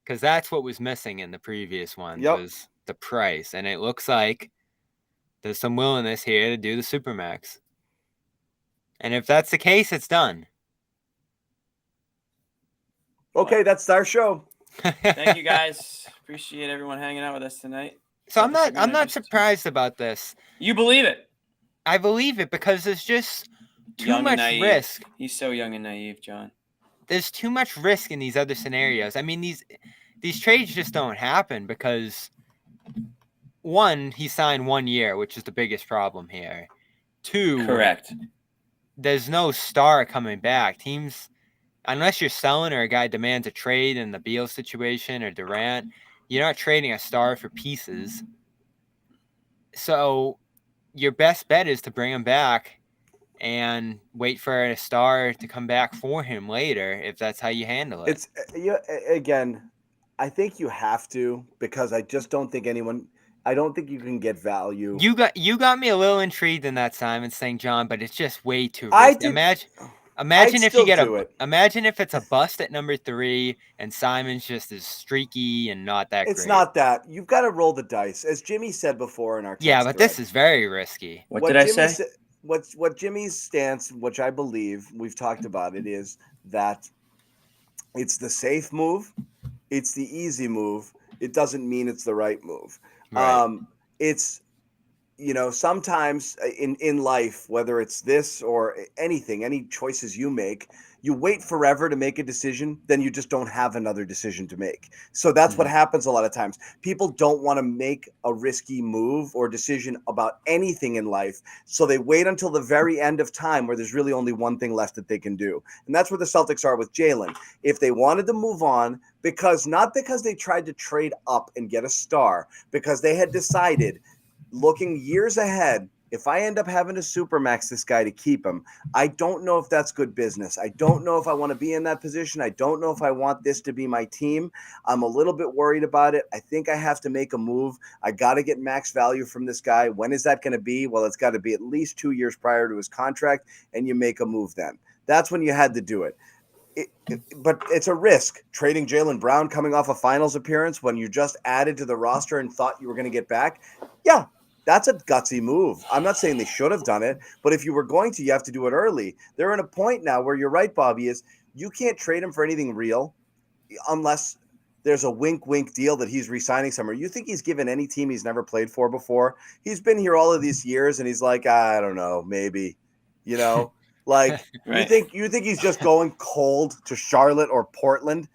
Because that's what was missing in the previous one was the price. And it looks like there's some willingness here to do the Supermax. And if that's the case, it's done. Okay, that's our show. Thank you guys. Appreciate everyone hanging out with us tonight. So I'm Celtics are not gonna surprised about this. You believe it? I believe it because there's just too Young and much naive. risk. He's so young and naive, John. There's too much risk in these other scenarios. I mean, these trades just don't happen because one, he signed 1 year, which is the biggest problem here. Two, Correct. there's no star coming back. Teams, unless you're selling or a guy demands a trade in the Beal situation or Durant, you're not trading a star for pieces. So your best bet is to bring him back and wait for a star to come back for him later, if that's how you handle it. It's again, I think you have to because I just don't think I don't think you can get value. You got me a little intrigued in that Simon St. John, but it's just way too I risky. did- Imagine if you still get do it. imagine if it's a bust at number 3 and Simon's just as streaky and not that It's great. not that. You've got to roll the dice, as Jimmy said before in our text Yeah, but this thread. is very risky. What did I Jimmy say? What Jimmy's stance, which I believe we've talked about it, is that it's the safe move, it's the easy move. It doesn't mean it's the right move. Right. It's sometimes in life, whether it's this or anything, any choices you make, you wait forever to make a decision, then you just don't have another decision to make. So that's what happens a lot of times. People don't want to make a risky move or decision about anything in life. So they wait until the very end of time where there's really only one thing left that they can do. And that's where the Celtics are with Jaylen. If they wanted to move on, not because they tried to trade up and get a star, because they had decided, looking years ahead, if I end up having to supermax this guy to keep him, I don't know if that's good business. I don't know if I want to be in that position. I don't know if I want this to be my team. I'm a little bit worried about it. I think I have to make a move. I got to get max value from this guy. When is that going to be? Well, it's got to be at least 2 years prior to his contract, and you make a move then. That's when you had to do it. But it's a risk trading Jaylen Brown coming off a finals appearance when you just added to the roster and thought you were going to get back. Yeah, that's a gutsy move. I'm not saying they should have done it, but if you were going to, you have to do it early. They're in a point now where you're right, Bobby, is you can't trade him for anything real unless there's a wink deal that he's re-signing somewhere. You think he's given any team he's never played for before? He's been here all of these years and he's like, I don't know, maybe, Like Right. you think he's just going cold to Charlotte or Portland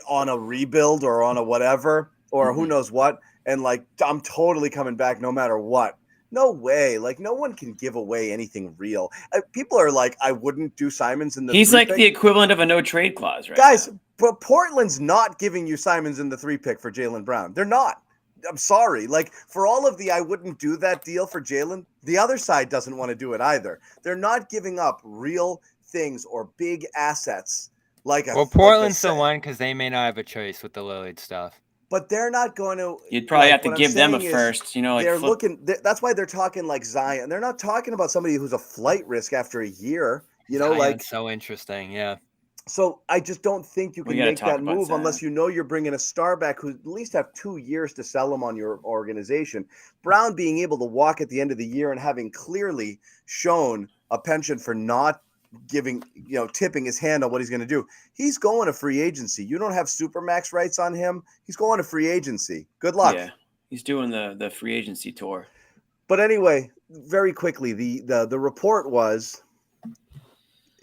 on a rebuild or on a whatever or who knows what, and like I'm totally coming back no matter what. No way. Like no one can give away anything real. People are like, I wouldn't do Simons in the. He's like the equivalent of a no trade clause, right? Guys, now. But Portland's not giving you Simons in the 3 pick for Jaylen Brown. They're not. I'm sorry. Like for all of the I wouldn't do that deal for Jaylen, the other side doesn't want to do it either. They're not giving up real things or big assets Portland's the one because they may not have a choice with the Lillard stuff. But they're not going to. You'd probably have to give them a first, they're looking. That's why they're talking like Zion. They're not talking about somebody who's a flight risk after a year. Zion's so interesting, yeah. So I just don't think you can make that move unless you're bringing a star back who at least have 2 years to sell him on your organization. Brown being able to walk at the end of the year and having clearly shown a penchant for not giving, tipping his hand on what he's going to do. He's going to free agency. You don't have Supermax rights on him. He's going to free agency. Good luck. Yeah, he's doing the free agency tour. But anyway, very quickly, the report was,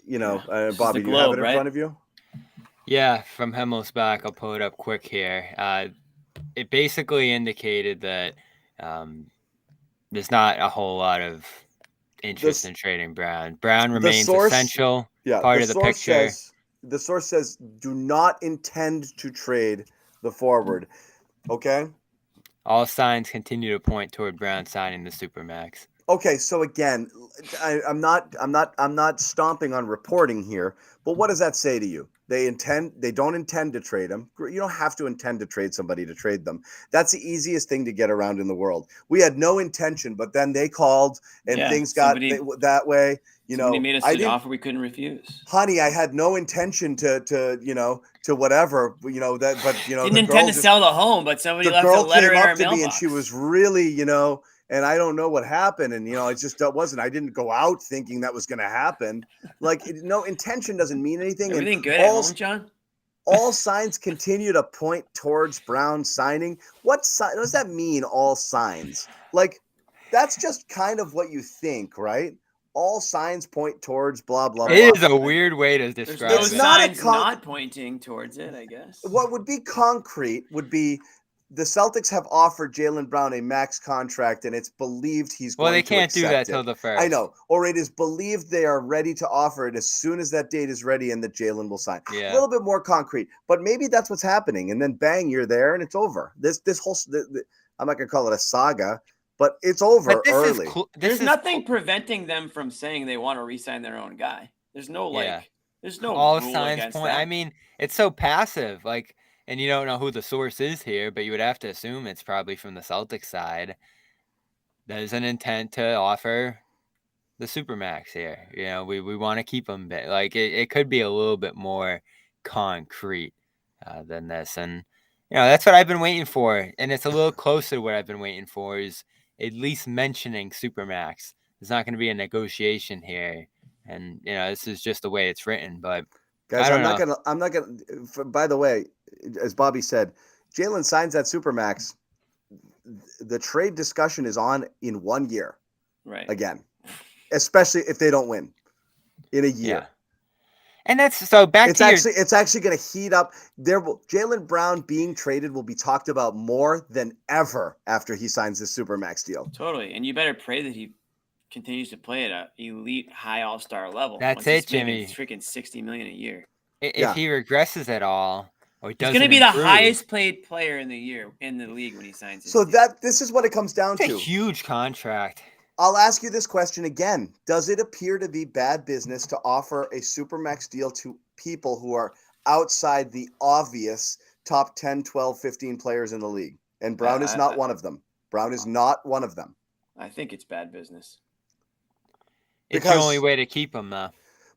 Bobby, do you have it in front of you? Yeah, from Hemmel's back, I'll pull it up quick here. It basically indicated that there's not a whole lot of interest in trading Brown. Brown remains essential part of the picture. The source says do not intend to trade the forward. Okay. All signs continue to point toward Brown signing the Supermax. Okay, so again, I'm not stomping on reporting here, but what does that say to you? They don't intend to trade him. You don't have to intend to trade somebody to trade them. That's the easiest thing to get around in the world. We had no intention, but then they called and things got that way. Somebody made us an offer we couldn't refuse. Honey, I had no intention to whatever, didn't intend to sell the home, but somebody left a letter in our mailbox. And she was really, and I don't know what happened. And, it just wasn't, I didn't go out thinking that was going to happen. Like, no, intention doesn't mean anything. Everything good at home, John? All signs continue to point towards Brown signing. What does that mean, all signs? Like, that's just kind of what you think, right? All signs point towards blah, blah, blah. It is a weird way to describe it. There's no signs not pointing towards it, I guess. What would be concrete would be the Celtics have offered Jaylen Brown a max contract, and it's believed he's going to accept it. Well, they can't do that till the first. I know. Or it is believed they are ready to offer it as soon as that date is ready and that Jaylen will sign. Yeah. A little bit more concrete. But maybe that's what's happening. And then, bang, you're there, and it's over. This whole I'm not going to call it a saga, but it's over early. There's nothing preventing them from saying they want to re-sign their own guy. There's no, there's no all signs point. That. I mean, it's so passive, and you don't know who the source is here, but you would have to assume it's probably from the Celtics side. There's an intent to offer the Supermax here. We want to keep him. It could be a little bit more concrete than this. And, that's what I've been waiting for. And it's a little closer to what I've been waiting for is at least mentioning Supermax. There's not going to be a negotiation here. And, this is just the way it's written. But guys, I'm not gonna. By the way, as Bobby said, Jaylen signs that Supermax. the trade discussion is on in 1 year Right. again, especially if they don't win in a year. Yeah. And that's so back to It's actually going to heat up. Jaylen Brown being traded will be talked about more than ever after he signs this Supermax deal. Totally. And you better pray that he continues to play at an elite high all-star level. That's once it, he's Jimmy. making freaking $60 million a year. If he regresses at all or He's doesn't going to be improve, the highest paid player in the year in the league when he signs his So deal. this is what it comes down it's to. a huge contract. I'll ask you this question again. Does it appear to be bad business to offer a Supermax deal to people who are outside the obvious top 10, 12, 15 players in the league? And Brown is not one of them. Brown is not one of them. I think it's bad business. It's the only way to keep him, though.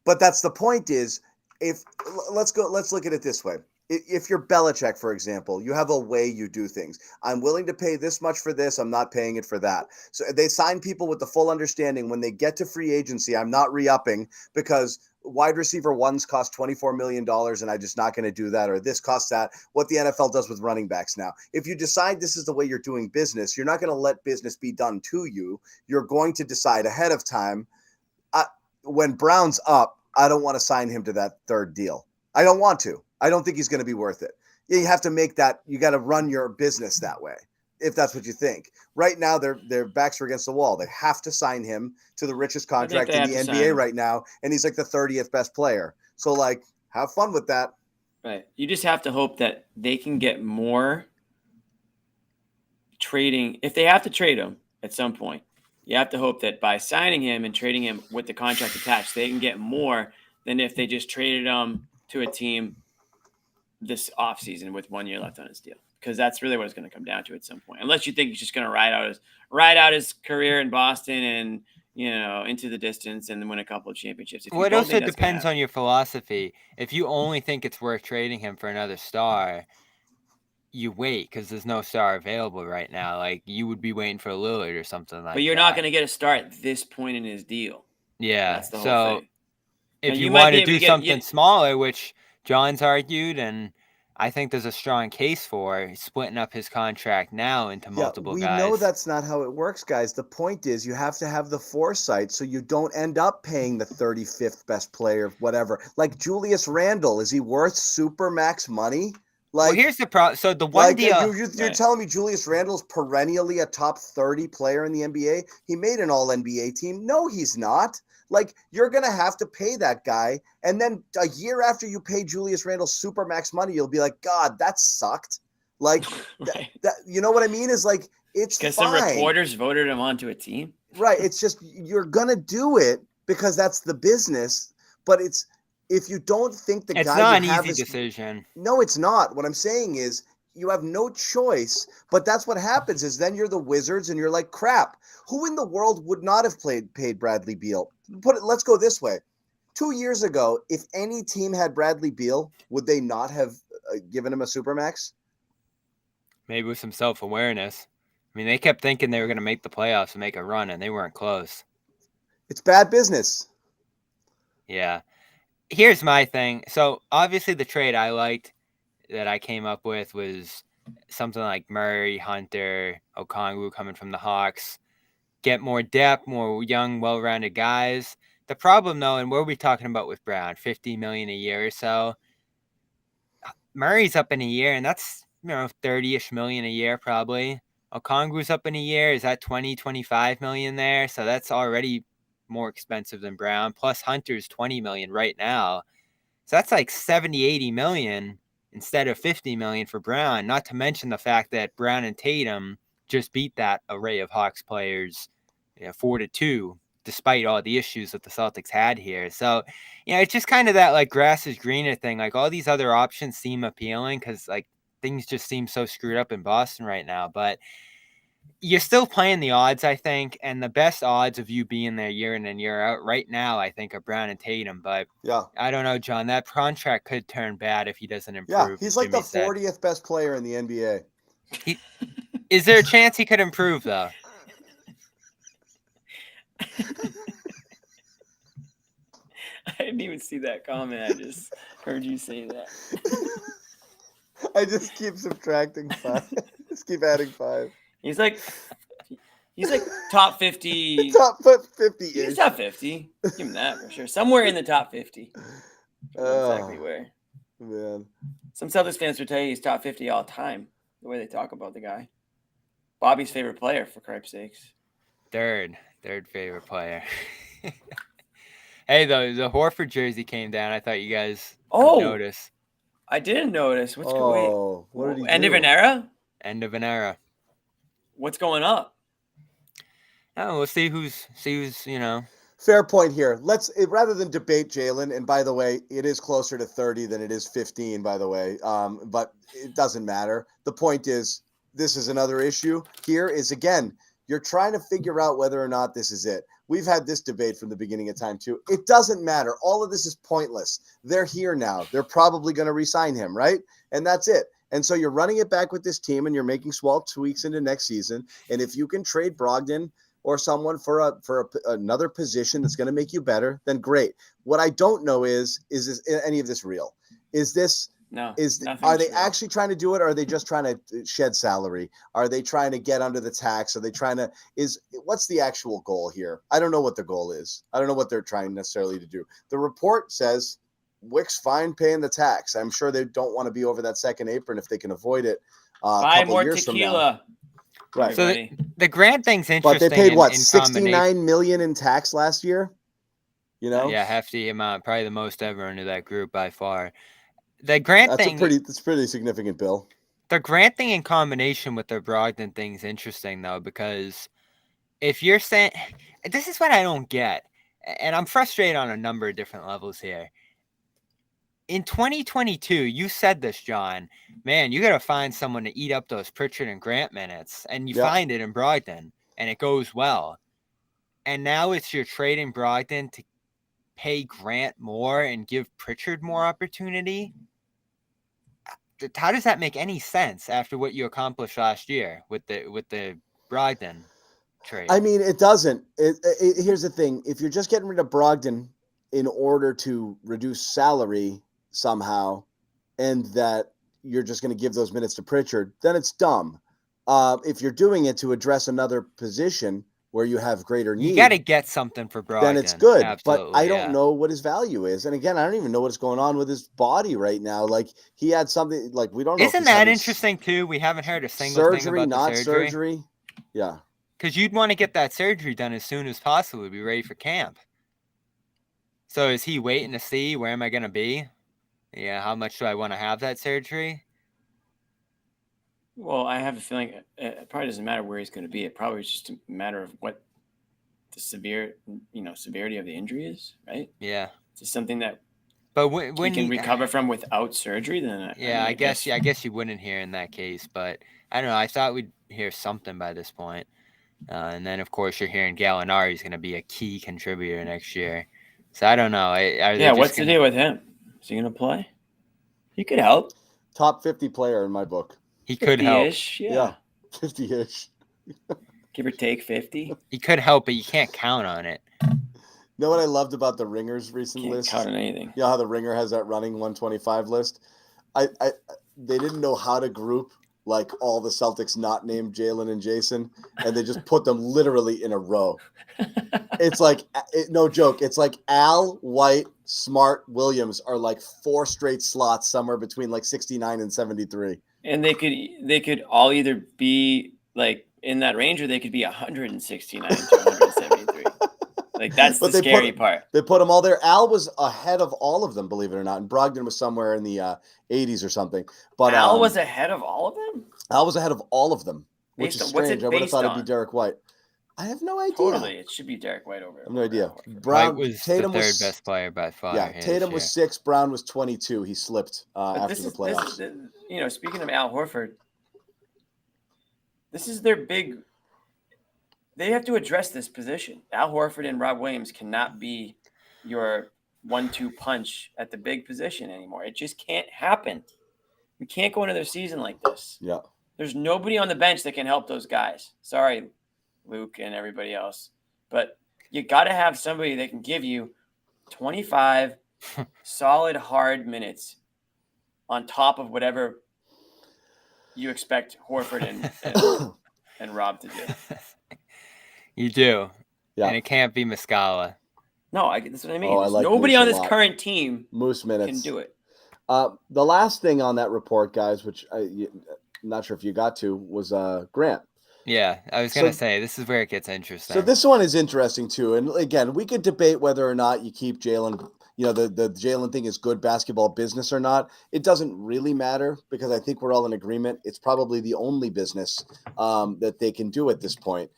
But that's the point is, let's look at it this way. If you're Belichick, for example, you have a way you do things. I'm willing to pay this much for this. I'm not paying it for that. So they sign people with the full understanding when they get to free agency, I'm not re-upping because wide receiver ones cost $24 million and I'm just not going to do that, or this costs that. What the NFL does with running backs now. If you decide this is the way you're doing business, you're not going to let business be done to you. You're going to decide ahead of time, when Brown's up, I don't want to sign him to that third deal. I don't want to. I don't think he's going to be worth it. You have to make that. You got to run your business that way, if that's what you think. Right now, their backs are against the wall. They have to sign him to the richest contract in the NBA right now, and he's like the 30th best player. So, like, have fun with that. Right. You just have to hope that they can get more trading. If they have to trade him at some point, you have to hope that by signing him and trading him with the contract attached, they can get more than if they just traded him to a team this offseason with 1 year left on his deal. Because that's really what it's going to come down to at some point. Unless you think he's just going to ride out his career in Boston and, into the distance and then win a couple of championships. Well, it also depends on your philosophy. If you only think it's worth trading him for another star, you wait because there's no star available right now. Like, you would be waiting for Lillard or something like that. But you're not going to get a star at this point in his deal. Yeah. That's the whole thing. If you want to do something smaller, which John's argued, and I think there's a strong case for splitting up his contract now into multiple guys. We know that's not how it works, guys. The point is you have to have the foresight so you don't end up paying the 35th best player, whatever. Like Julius Randle, is he worth Supermax money? Like, well, here's the problem. So the one deal you're telling me Julius Randle's perennially a top 30 player in the NBA? He made an all-NBA team. No, he's not. Like, you're going to have to pay that guy. And then a year after you pay Julius Randle Supermax money, you'll be like, God, that sucked. Like, right. that, you know what I mean? Is like, it's fine. Because some reporters voted him onto a team. Right. It's just, you're going to do it because that's the business. But if you don't think the guy it's not you an have easy decision. No, it's not. What I'm saying is you have no choice, but that's what happens is then you're the Wizards and you're like, crap, who in the world would not have paid Bradley Beal? Let's go this way. 2 years ago, if any team had Bradley Beal, would they not have given him a Supermax? Maybe with some self-awareness. I mean, they kept thinking they were going to make the playoffs and make a run, and they weren't close. It's bad business. Yeah. Here's my thing. So, obviously, the trade I liked that I came up with was something like Murray, Hunter, Okongwu coming from the Hawks. Get more depth, more young, well-rounded guys. The problem, though, and what are we talking about with Brown? $50 million a year or so. Murray's up in a year, and that's 30-ish million a year probably. Okongwu's up in a year. Is that 25 million there? So that's already more expensive than Brown. Plus Hunter's 20 million right now. So that's like 70, 80 million instead of 50 million for Brown. Not to mention the fact that Brown and Tatum just beat that array of Hawks players 4-2, despite all the issues that the Celtics had here. So, it's just kind of that like grass is greener thing. Like all these other options seem appealing because like things just seem so screwed up in Boston right now. But you're still playing the odds, I think, and the best odds of you being there year in and year out right now, I think, are Brown and Tatum. But yeah, I don't know, John. That contract could turn bad if he doesn't improve. Yeah, he's like the 40th best player in the NBA. Is there a chance he could improve, though? I didn't even see that comment. I just heard you say that. I just keep subtracting 5. Just keep adding 5. He's like top 50. Top 50 He's ish. top 50. Give him that for sure. Somewhere in the top 50. I don't know exactly where. Man. Some Celtics fans would tell you he's top 50 all time, the way they talk about the guy. Bobby's favorite player, for cripe's sakes. Third favorite player. Hey, the Horford jersey came down. I thought you guys would notice. I didn't notice. What's going Oh, what did he End do? of an era? End of an era. What's going up? Oh, we'll see who's Fair point here. Rather than debate Jaylen, and by the way, it is closer to 30 than it is 15, by the way. But it doesn't matter. The point is, this is another issue here is, again, you're trying to figure out whether or not this is it. We've had this debate from the beginning of time, too. It doesn't matter. All of this is pointless. They're here now. They're probably going to re-sign him, right? And that's it. And so you're running it back with this team, and you're making small tweaks into next season. And if you can trade Brogdon or someone for another position that's going to make you better, then great. What I don't know is any of this real? Is this No? Are they actually trying to do it, or are they just trying to shed salary? Are they trying to get under the tax? Are they trying to what's the actual goal here? I don't know what the goal is. I don't know what they're trying necessarily to do. The report says Wick's fine paying the tax. I'm sure they don't want to be over that second apron if they can avoid it. Buy more tequila. Right. So the Grant thing's interesting. But they paid what, in $69 million in tax last year? You know? Yeah, hefty amount, probably the most ever into that group by far. The Grant thing, that's a pretty significant bill. The Grant thing in combination with the Brogdon thing is interesting though, because if you're saying, this is what I don't get, and I'm frustrated on a number of different levels here. In 2022, you said this, John, man, you got to find someone to eat up those Pritchard and Grant minutes, and you find it in Brogdon, and it goes well. And now it's you're trading Brogdon to pay Grant more and give Pritchard more opportunity. How does that make any sense after what you accomplished last year with the Brogdon trade? I mean, it doesn't. Here's the thing. If you're just getting rid of Brogdon in order to reduce salary somehow, and that you're just going to give those minutes to Pritchard, then it's dumb. If you're doing it to address another position where you have greater need, you got to get something for Brogdon. Then it's good. Absolutely, but I don't know what his value is. And again, I don't even know what's going on with his body right now. Like, he had something, like, we don't know. Isn't that interesting too? We haven't heard a single thing about not the surgery. Surgery. Yeah. Because you'd want to get that surgery done as soon as possible to be ready for camp. So is he waiting to see where am I going to be? Yeah, how much do I want to have that surgery? Well, I have a feeling it probably doesn't matter where he's going to be. It probably is just a matter of what the severity of the injury is, right? Yeah. It's something that but when he can recover from without surgery, then I guess you wouldn't hear in that case. But I don't know. I thought we'd hear something by this point. And then, of course, you're hearing Gallinari is going to be a key contributor next year. So I don't know. What's the deal with him? Is he going to play? He could help. Top 50 player in my book. He could help. 50-ish, yeah. 50-ish. Give or take 50. He could help, but you can't count on it. You know what I loved about the Ringers recent list? Can't count on anything. You know how the Ringer has that running 125 list? They didn't know how to group like all the Celtics not named Jaylen and Jason, and they just put them literally in a row. It's like, no joke. It's like Al, White, Smart, Williams are like 4 straight slots somewhere between like 69 and 73. And they could all either be like in that range, or they could be 169 to 173. Like, that's the scary part. They put them all there. Al was ahead of all of them, believe it or not, and Brogdon was somewhere in the 80s or something. But Al was ahead of all of them? Al was ahead of all of them, which is strange. I would have thought it'd be Derek White. I have no idea. Totally. It should be Derek White over. I have no idea. White was Tatum the third best player by far. Yeah, Tatum was 6. Brown was 22. He slipped after the playoffs. Speaking of Al Horford, this is their big – they have to address this position. Al Horford and Rob Williams cannot be your 1-2 punch at the big position anymore. It just can't happen. We can't go another season like this. Yeah. There's nobody on the bench that can help those guys. Sorry, Luke and everybody else. But you got to have somebody that can give you 25 solid, hard minutes on top of whatever you expect Horford and and Rob to do. You do. Yeah. And it can't be Muscala. No, that's what I mean. Oh, I like Nobody Moose on a this lot. current team Moose minutes can do it. The last thing on that report, guys, which I'm not sure if you got to, was Grant. Yeah, I was going to say, this is where it gets interesting. So this one is interesting, too. And again, we could debate whether or not you keep Jaylen, the Jaylen thing is good basketball business or not. It doesn't really matter because I think we're all in agreement. It's probably the only business that they can do at this point.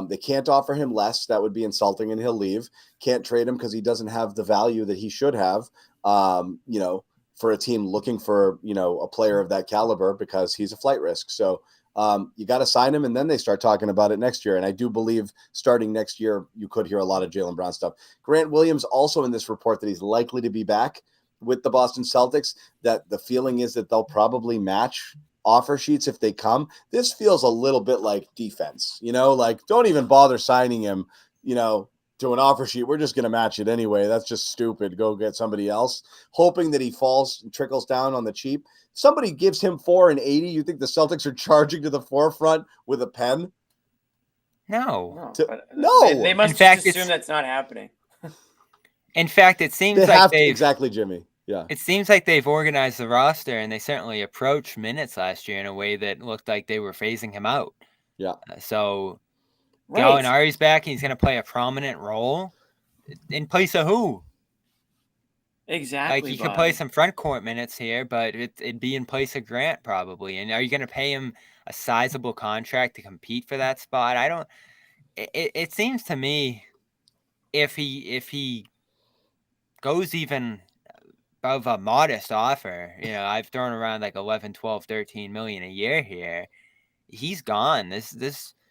They can't offer him less. That would be insulting, and he'll leave. Can't trade him because he doesn't have the value that he should have, for a team looking for, a player of that caliber because he's a flight risk. So you got to sign him, and then they start talking about it next year. And I do believe starting next year, you could hear a lot of Jaylen Brown stuff. Grant Williams also in this report that he's likely to be back with the Boston Celtics, that the feeling is that they'll probably match offer sheets if they come. This feels a little bit like defense, like don't even bother signing him, to an offer sheet. We're just going to match it anyway. That's just stupid. Go get somebody else, hoping that he falls and trickles down on the cheap. Somebody gives him $4 and $80. You think the Celtics are charging to the forefront with a pen? No. No. They must just assume that's not happening. In fact, it seems like they've exactly, Jimmy. Yeah. It seems like they've organized the roster, and they certainly approached minutes last year in a way that looked like they were phasing him out. Yeah. So Gallinari's back, and he's going to play a prominent role in place of who? Exactly. Like, he could play some front court minutes here, but it'd be in place of Grant probably. And are you going to pay him a sizable contract to compete for that spot? I don't. It seems to me if he goes even of a modest offer, I've thrown around like 11, 12, 13 million a year here. He's gone.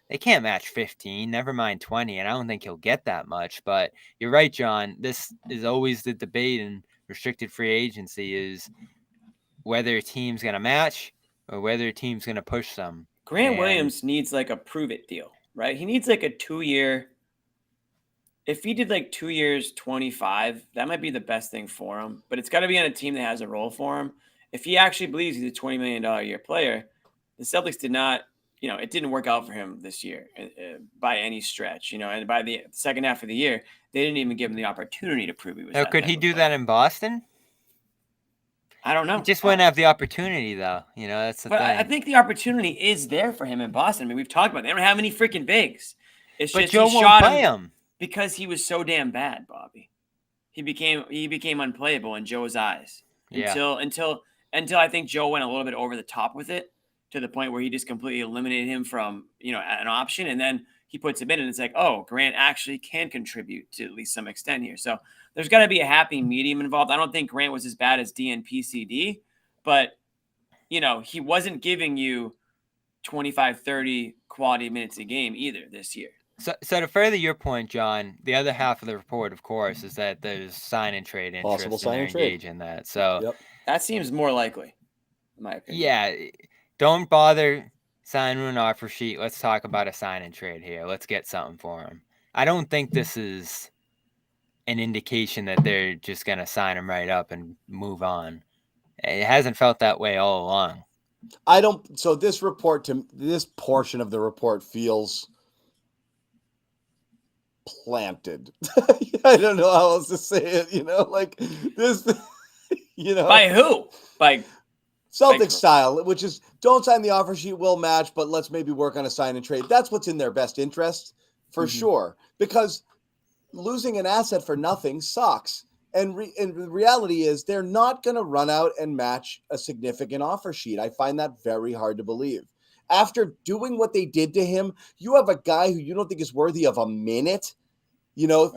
They can't match 15, never mind 20, and I don't think he'll get that much. But you're right, John. This is always the debate in restricted free agency is whether a team's going to match or whether a team's going to push them. Grant Williams needs like a prove it deal, right? He needs like a 2-year. If he did like 2 years, 25, that might be the best thing for him. But it's got to be on a team that has a role for him. If he actually believes he's a $20 million a year player, the Celtics did not, it didn't work out for him this year by any stretch, and by the second half of the year, they didn't even give him the opportunity to prove he was. Now, could he do that in Boston? I don't know. He just wouldn't have the opportunity, though. That's the thing. I think the opportunity is there for him in Boston. I mean, we've talked about it. They don't have any freaking bigs. It's but just Joe he won't shot play him. Because he was so damn bad, Bobby. He became unplayable in Joe's eyes. Until I think Joe went a little bit over the top with it to the point where he just completely eliminated him from, an option. And then he puts him in and it's like, oh, Grant actually can contribute to at least some extent here. So there's got to be a happy medium involved. I don't think Grant was as bad as DNPCD, but, he wasn't giving you 25, 30 quality minutes a game either this year. So to further your point, John, the other half of the report, of course, is that there's sign and trade interest and they're engaged in that. So that seems more likely, in my opinion. Yeah, don't bother signing an offer sheet. Let's talk about a sign and trade here. Let's get something for him. I don't think this is an indication that they're just going to sign him right up and move on. It hasn't felt that way all along. So this portion of the report feels planted. I don't know how else to say it, like this, By who? By Celtic style, which is don't sign the offer sheet, we'll match, but let's maybe work on a sign and trade. That's what's in their best interest for sure, because losing an asset for nothing sucks. And the reality is they're not going to run out and match a significant offer sheet. I find that very hard to believe. After doing what they did to him, you have a guy who you don't think is worthy of a minute,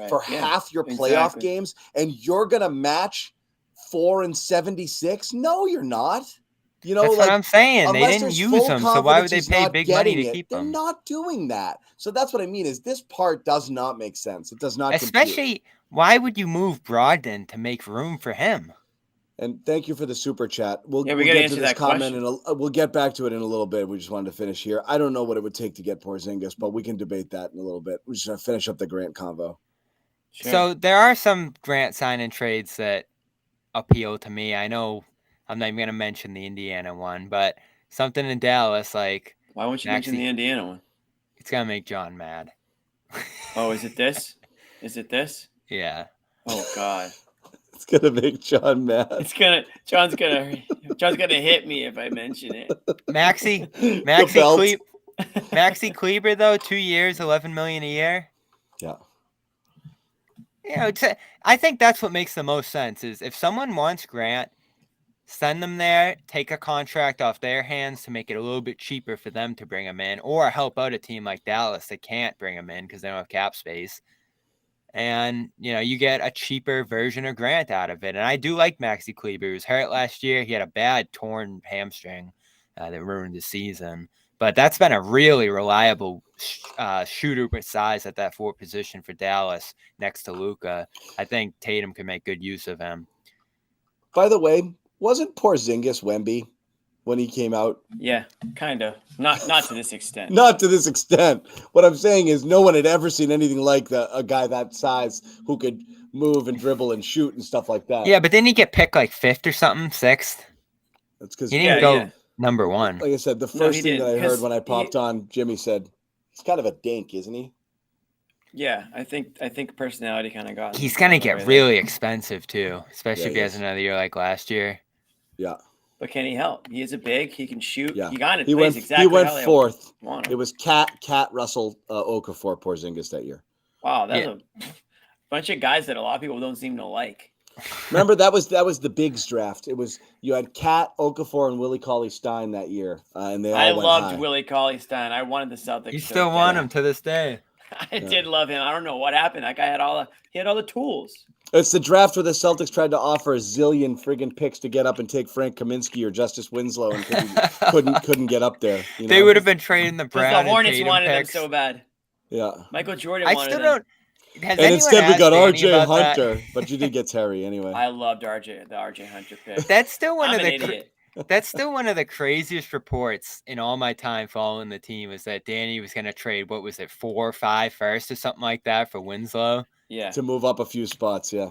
for half your playoff games, and you're going to match 4 and 76? No, you're not. That's what I'm saying. They didn't use him, so why would they pay big money to keep him? They're not doing that. So that's what I mean is this part does not make sense. It does not Especially, compute. Why would you move Brogdon to make room for him? And thank you for the super chat. We'll get get to this comment and we'll get back to it in a little bit. We just wanted to finish here. I don't know what it would take to get Porzingis, but we can debate that in a little bit. We're just going to finish up the Grant convo. Sure. So there are some Grant sign-in trades that appeal to me. I know I'm not even going to mention the Indiana one, but something in Dallas, like Why won't you mention the Indiana one? It's gonna make John mad. Oh, is it this? Is it this? Yeah. Oh God. It's gonna make John mad. John's gonna hit me if I mention it. Maxi belt. Maxi Kleber though, 2 years, $11 million a year. Yeah. You know, I think that's what makes the most sense is if someone wants Grant, send them there, take a contract off their hands to make it a little bit cheaper for them to bring him in, or help out a team like Dallas that can't bring him in because they don't have cap space. And, you know, you get a cheaper version of Grant out of it. And I do like Maxi Kleber. He was hurt last year. He had a bad torn hamstring that ruined the season. But that's been a really reliable shooter with size at that 4 position for Dallas next to Luka. I think Tatum can make good use of him. By the way, wasn't Porzingis Wemby when he came out? Yeah, kind of. Not to this extent. Not to this extent. What I'm saying is no one had ever seen anything like a guy that size who could move and dribble and shoot and stuff like that. Yeah, but didn't he get picked like 5th or something, 6th? That's because he didn't go number 1. Like I said, the first thing that I heard when I popped on, Jimmy said, he's kind of a dink, isn't he? Yeah, I think personality kind of got. He's gonna get really expensive too, especially if he has another year like last year. Yeah. But can he help? He is a big. He can shoot. Yeah. He got it. He went 4th. It was Cat Russell, Okafor, Porzingis that year. Wow, that's a bunch of guys that a lot of people don't seem to like. Remember that was the Bigs draft. It was you had Cat, Okafor, and Willie Cauley-Stein that year, and they all I went loved high. Willie Cauley-Stein. I wanted the Celtics. You still want him to this day. I did love him. I don't know what happened. That guy had all the tools. It's the draft where the Celtics tried to offer a zillion friggin' picks to get up and take Frank Kaminsky or Justice Winslow and couldn't get up there. You know? They would have been trading the Brown. The Hornets and wanted picks. him so bad. Yeah. Michael Jordan wanted him. Don't. And instead we got RJ Hunter, but you did get Terry anyway. I loved the RJ Hunter pick. That's still one That's still one of the craziest reports in all my time following the team is that Danny was going to trade, what was it, 4 or 5 first or something like that for Winslow? Yeah. To move up a few spots, yeah.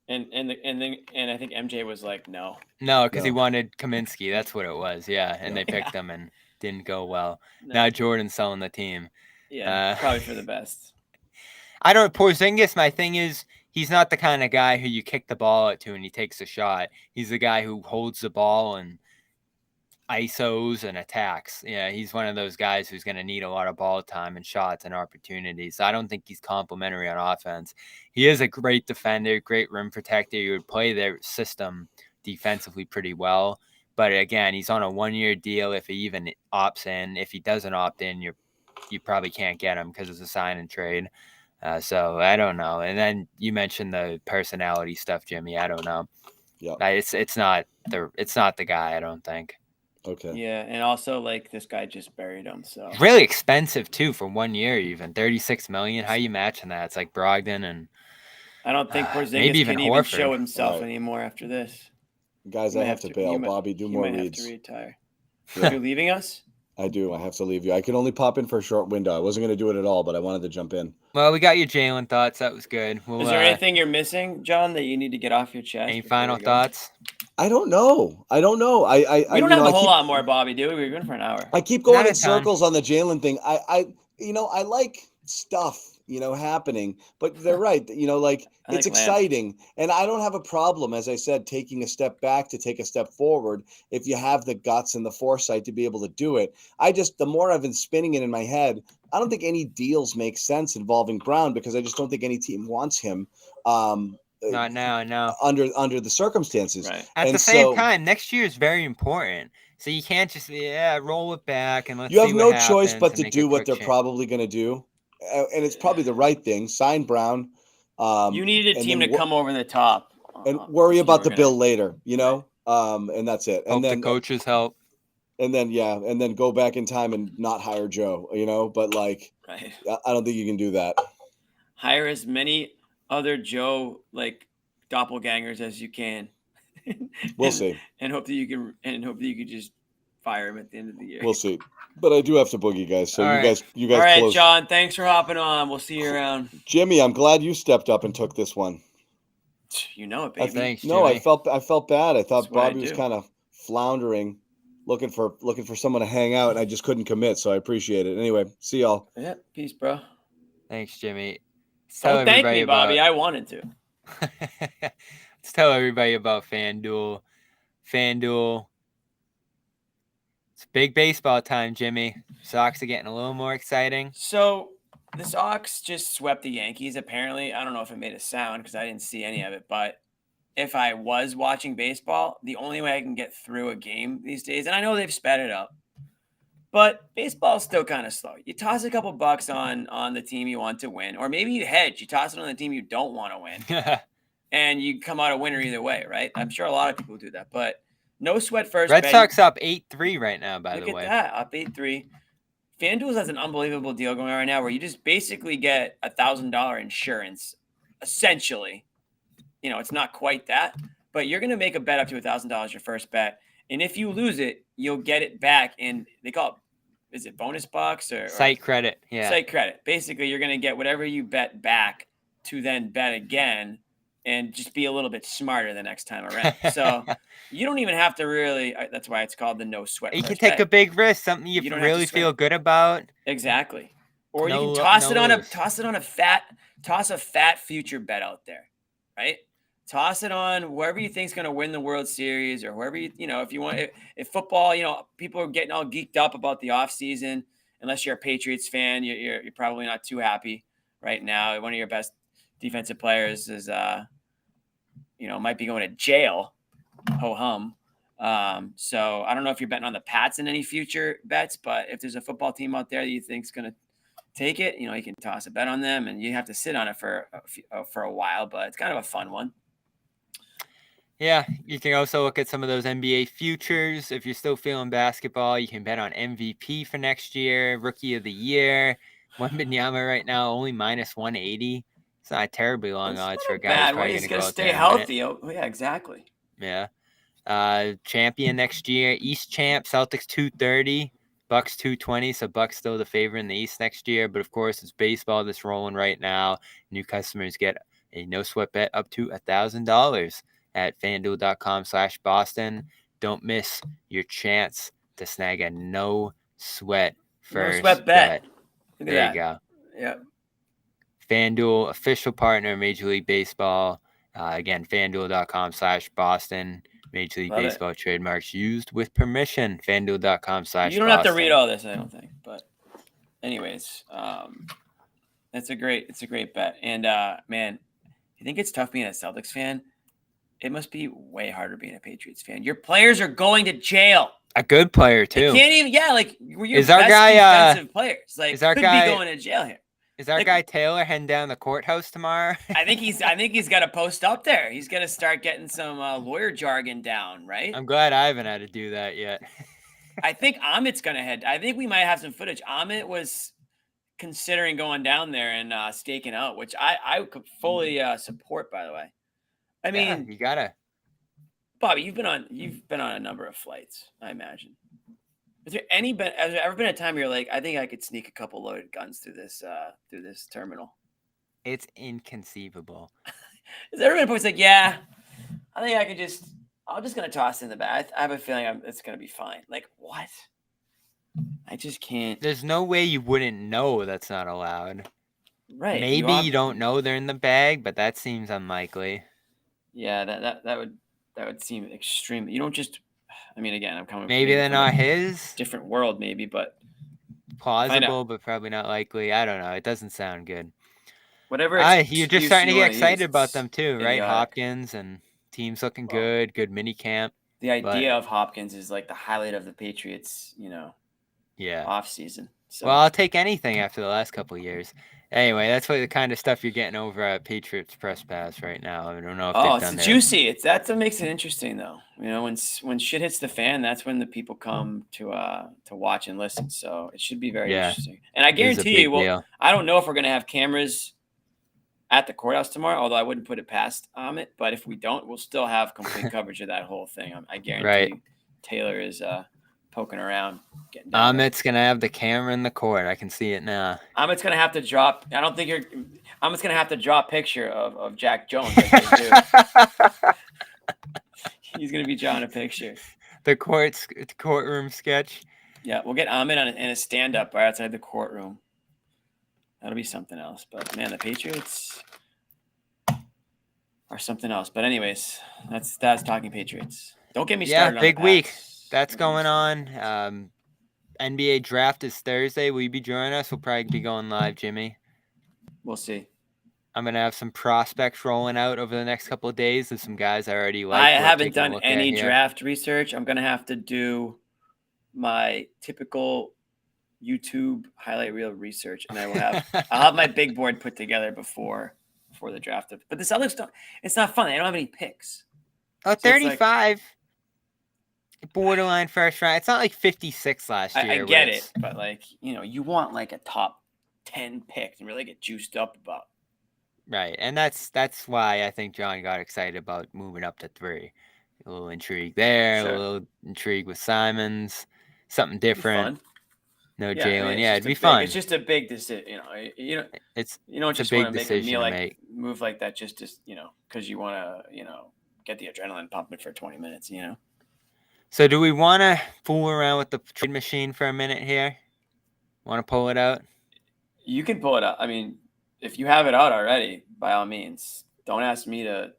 And I think MJ was like, no. No, because he wanted Kaminsky. That's what it was, yeah. And they picked him and didn't go well. No. Now Jordan's selling the team. Yeah, probably for the best. I don't Porzingis, my thing is, he's not the kind of guy who you kick the ball at to and he takes a shot. He's the guy who holds the ball and ISOs and attacks. Yeah, he's one of those guys who's going to need a lot of ball time and shots and opportunities. I don't think he's complimentary on offense. He is a great defender, great rim protector. He would play their system defensively pretty well. But again, he's on a 1-year deal if he even opts in. If he doesn't opt in, you probably can't get him because it's a sign and trade. So I don't know. And then you mentioned the personality stuff, Jimmy. I don't know. Yeah, it's not the guy. I don't think. Okay. Yeah, and also like this guy just buried him. So really expensive too for 1 year, even $36 million. How you matching that? It's like Brogdon and I don't think Porzingis can even show himself anymore after this. Guys, I have to bail. Bobby, do more reads. Have to retire. Yeah. Are you leaving us? I do. I have to leave you. I can only pop in for a short window. I wasn't going to do it at all, but I wanted to jump in. Well, we got your Jaylen thoughts. That was good. Is there anything you're missing, John, that you need to get off your chest? Any final thoughts? I don't know. We don't have a whole lot more, Bobby, do we? We're going for an hour. I keep going in circles on the Jaylen thing. I like stuff, happening, but they're right. It's exciting. And I don't have a problem, as I said, taking a step back to take a step forward if you have the guts and the foresight to be able to do it. The more I've been spinning it in my head, I don't think any deals make sense involving Brown because I just don't think any team wants him. Not now, no. Under the circumstances. Right. At the same time, next year is very important. So you can't just roll it back and let's see what happens. You have no choice but to do what they're probably going to do. And it's probably the right thing. Sign Brown. You needed a team to come over the top. And worry about the bill later, and that's it. And then the coaches help. And then go back in time and not hire Joe, but I don't think you can do that. Hire as many other Joe doppelgangers as you can. We'll see. And hope that you can just fire him at the end of the year. We'll see. But I do have to boogie, guys. So you guys All right, close. John, thanks for hopping on. We'll see you around. Jimmy, I'm glad you stepped up and took this one. You know it, baby. Thanks, no, Jimmy. I felt bad. I thought Bobby was kind of floundering. looking for someone to hang out, and I just couldn't commit, so I appreciate it. Anyway, see y'all. Yeah, peace, bro. Thanks, Jimmy. Don't thank me, Bobby. I wanted to. Let's tell everybody about FanDuel. FanDuel. It's big baseball time, Jimmy. Sox are getting a little more exciting. So the Sox just swept the Yankees, apparently. I don't know if it made a sound because I didn't see any of it, but if I was watching baseball, the only way I can get through a game these days, and I know they've sped it up, but baseball's still kind of slow. You toss a couple bucks on the team you want to win, or maybe you hedge. You toss it on the team you don't want to win, and you come out a winner either way, right? I'm sure a lot of people do that, but no sweat first. Red Sox up 8-3 right now, by the way. Look at that, up 8-3. FanDuel has an unbelievable deal going on right now where you just basically get $1,000 insurance, essentially. You know, it's not quite that, but you're going to make a bet up to $1,000 your first bet. And if you lose it, you'll get it back. And they call it, is it bonus bucks or site credit? Yeah. Site credit. Basically, you're going to get whatever you bet back to then bet again and just be a little bit smarter the next time around. So you don't even have to really, that's why it's called the no sweat. You can take a big risk, something you really feel good about. Exactly. Or you can toss a fat future bet out there, right? Toss it on whoever you think's going to win the World Series or whoever if you want. If football, people are getting all geeked up about the offseason. Unless you're a Patriots fan, you're probably not too happy right now. One of your best defensive players is, might be going to jail. Ho hum. So I don't know if you're betting on the Pats in any future bets, but if there's a football team out there that you think's going to take it, you can toss a bet on them, and you have to sit on it for a while, but it's kind of a fun one. Yeah, you can also look at some of those NBA futures. If you're still feeling basketball, you can bet on MVP for next year, Rookie of the Year. Wembanyama right now only minus 180. It's not terribly long odds for a guy who's probably going to stay healthy. Oh, yeah, exactly. Yeah. Champion next year, East champ, Celtics 230, Bucks 220. So Bucks still the favorite in the East next year. But of course, it's baseball that's rolling right now. New customers get a no sweat bet up to $1,000 at FanDuel.com/Boston. Don't miss your chance to snag a no sweat first bet. There you go. Yep. FanDuel, official partner of Major League Baseball. Again, FanDuel.com/Boston. Major League Baseball trademarks used with permission. FanDuel.com/Boston. You don't have to read all this, I don't think. But anyways, it's a great bet. And man, you think it's tough being a Celtics fan? It must be way harder being a Patriots fan. Your players are going to jail. A good player too. They can't even. Yeah, like your is our best guy defensive players. Like is our could guy, be going to jail here. Is our guy Taylor heading down the courthouse tomorrow? I think he's got to post up there. He's got to start getting some lawyer jargon down, right? I'm glad I haven't had to do that yet. I think Amit's gonna head. I think we might have some footage. Amit was considering going down there and staking out, which I could fully support. By the way, I mean you gotta. Bobby, you've been on a number of flights, I imagine. Has there ever been a time you're like, I think I could sneak a couple loaded guns through this terminal? It's inconceivable. Has there ever been a point it's like, yeah, I think I could I'm just gonna toss it in the bag. I have a feeling it's gonna be fine. Like what? I just can't. There's no way you wouldn't know that's not allowed. Right. Maybe you don't know they're in the bag, but that seems unlikely. Yeah, that would seem extreme. You don't just. I mean, again, I'm coming. Maybe they're not his. Different world, maybe, but plausible, but probably not likely. I don't know. It doesn't sound good. Whatever. You're just starting to get excited about them too, right? Idiotic. Hopkins and teams looking good mini camp. The idea of Hopkins is like the highlight of the Patriots, off season. So. Well, I'll take anything after the last couple of years. Anyway, that's what the kind of stuff you're getting over at Patriots Press Pass right now. I don't know if they've done it's juicy. That's what makes it interesting, though. When shit hits the fan, that's when the people come to watch and listen. So it should be very interesting. And I guarantee you, I don't know if we're gonna have cameras at the courthouse tomorrow, although I wouldn't put it past Amit. But if we don't, we'll still have complete coverage of that whole thing. I guarantee you, Taylor is poking around. Amit's going to have the camera in the court. I can see it now. Amit's going to have to drop. I don't think Amit's going to have to draw a picture of Jack Jones. Like they do. He's going to be drawing a picture. the courtroom sketch. Yeah, we'll get Ahmed in a stand-up right outside the courtroom. That'll be something else. But man, the Patriots are something else. But anyways, that's talking Patriots. Don't get me started on the Big week. Pats. That's Don't get me going started. on. NBA draft is Thursday. Will you be joining us? We'll probably be going live, Jimmy. We'll see. I'm gonna have some prospects rolling out over the next couple of days. There's some guys I already like. I we're haven't taking a done look any at here. draft research. I'm gonna have to do my typical YouTube highlight reel research, and I'll have my big board put together before the draft. But the Celtics don't. It's not fun. They don't have any picks. Oh, So it's like- 35. Borderline first round. It's not like 56 last year. I where get it's- it, but like you want like a top 10 pick and really get juiced up about. Right, and that's why I think John got excited about moving up to 3. A little intrigue there, Sure. a little intrigue with Simons, something different. Fun. No Yeah, I mean, Jalen. it's Yeah, just it'd be big- fun. It's just a big decision. It's You don't it's a just want big to make a decision meal to like make. move like that just because you want to get the adrenaline pumping for 20 minutes. So do we want to fool around with the trade machine for a minute here? Want to pull it out? You can pull it out. I mean, if you have it out already, by all means, don't ask me to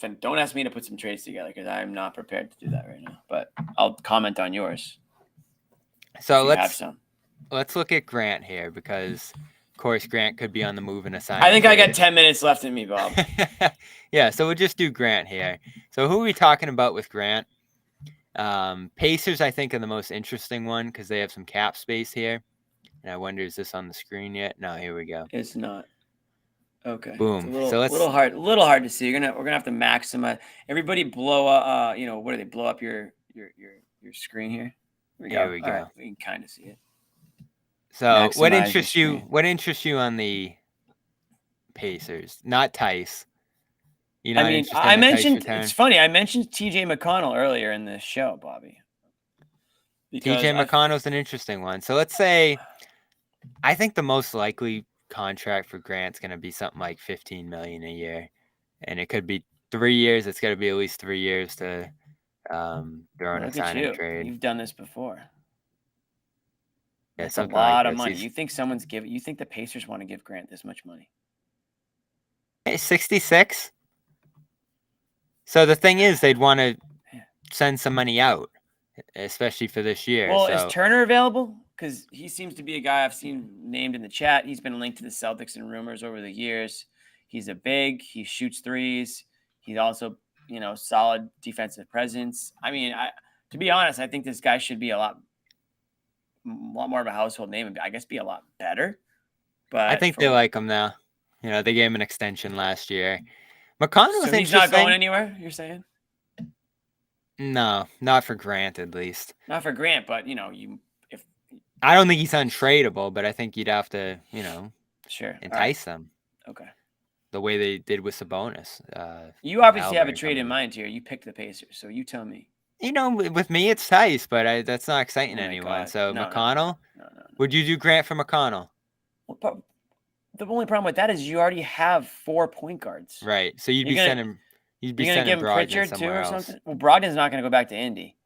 put some trades together because I'm not prepared to do that right now. But I'll comment on yours. So if you have some. let's look at Grant here because, of course, Grant could be on the move and assign. I think I got 10 minutes left in me, Bob. Yeah, so we'll just do Grant here. So who are we talking about with Grant? Pacers, I think, are the most interesting one because they have some cap space here. And I wonder, is this on the screen yet? No, here we go. It's not. Okay. Boom. It's So let's- little hard to see. We're gonna have to maximize. Everybody blow up. What do they blow up your screen here? Here we go. All right, we can kind of see it. So what Maximize interests your you? screen. What interests you on the Pacers? Not Tice. You're I not mean, interested in I the Tice mentioned return? it's funny. I mentioned TJ McConnell earlier in this show, Bobby. Because TJ McConnell's an interesting one. So let's say, I think the most likely contract for Grant's going to be something like $15 million a year, and it could be 3 years. It's got to be at least 3 years to throw in a Look at sign you. and trade. You've done this before. Yeah, That's a something like lot of this. money. He's- You think You think the Pacers want to give Grant this much money? 66. So the thing is, they'd want to send some money out, especially for this year. Well, so is Turner available? Because he seems to be a guy I've seen named in the chat. He's been linked to the Celtics in rumors over the years. He's a big. He shoots threes. He's also, solid defensive presence. I mean, to be honest, I think this guy should be a lot more of a household name and I guess be a lot better. But I think they like him now. They gave him an extension last year. McConnell was So he's interesting. not going anywhere, you're saying? No, not for Grant at least. Not for Grant, but I don't think he's untradeable, but I think you'd have to, sure. All right. entice them Okay. the way they did with Sabonis. You obviously have a Albury trade in coming mind here. You picked the Pacers, so you tell me. With me, it's Tice, but that's not exciting Oh my anyone. God. So No. McConnell, No. would you do Grant for McConnell? Well, but the only problem with that is you already have 4 point guards. Right. So you'd You're be gonna- sending. You'd be You're gonna sending give him Brogdon Pritchard too somewhere or else. something? Well, Brogdon's not gonna go back to Indy.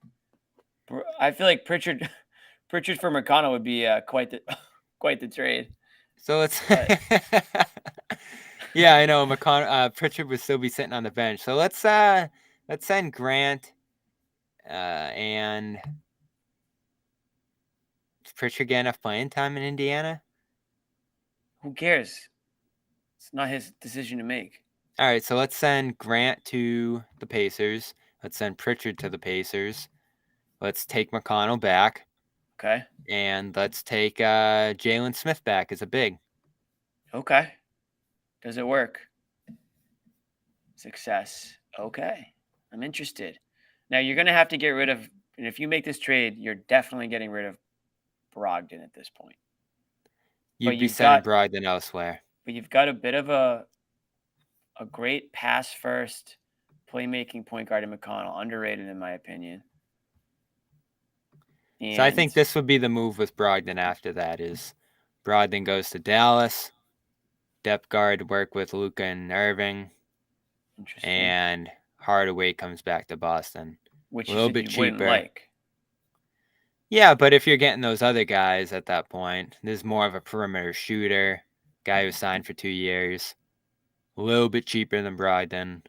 I feel like Pritchard for McConnell would be quite the trade. So let's. But- Yeah, I know McConnell. Pritchard would still be sitting on the bench. So let's send Grant. And is Pritchard get enough playing time in Indiana? Who cares? It's not his decision to make. All right, so let's send Grant to the Pacers. Let's send Pritchard to the Pacers. Let's take McConnell back. Okay. And let's take Jaylen Smith back as a big. Okay. Does it work? Success. Okay. I'm interested. Now you're gonna have to get rid of, and if you make this trade, you're definitely getting rid of Brogdon at this point. You'd But be you've sending got- Brogdon elsewhere. But you've got a bit of a great pass first playmaking point guard in McConnell, underrated in my opinion. So I think And- this would be the move with Brogdon after that is Brogdon goes to Dallas, depth guard work with Luka and Irving, Interesting. and Hardaway comes back to Boston. which A you little said bit you wouldn't cheaper. like. Yeah, but if you're getting those other guys at that point, there's more of a perimeter shooter, guy who signed for 2 years, a little bit cheaper than Brogdon.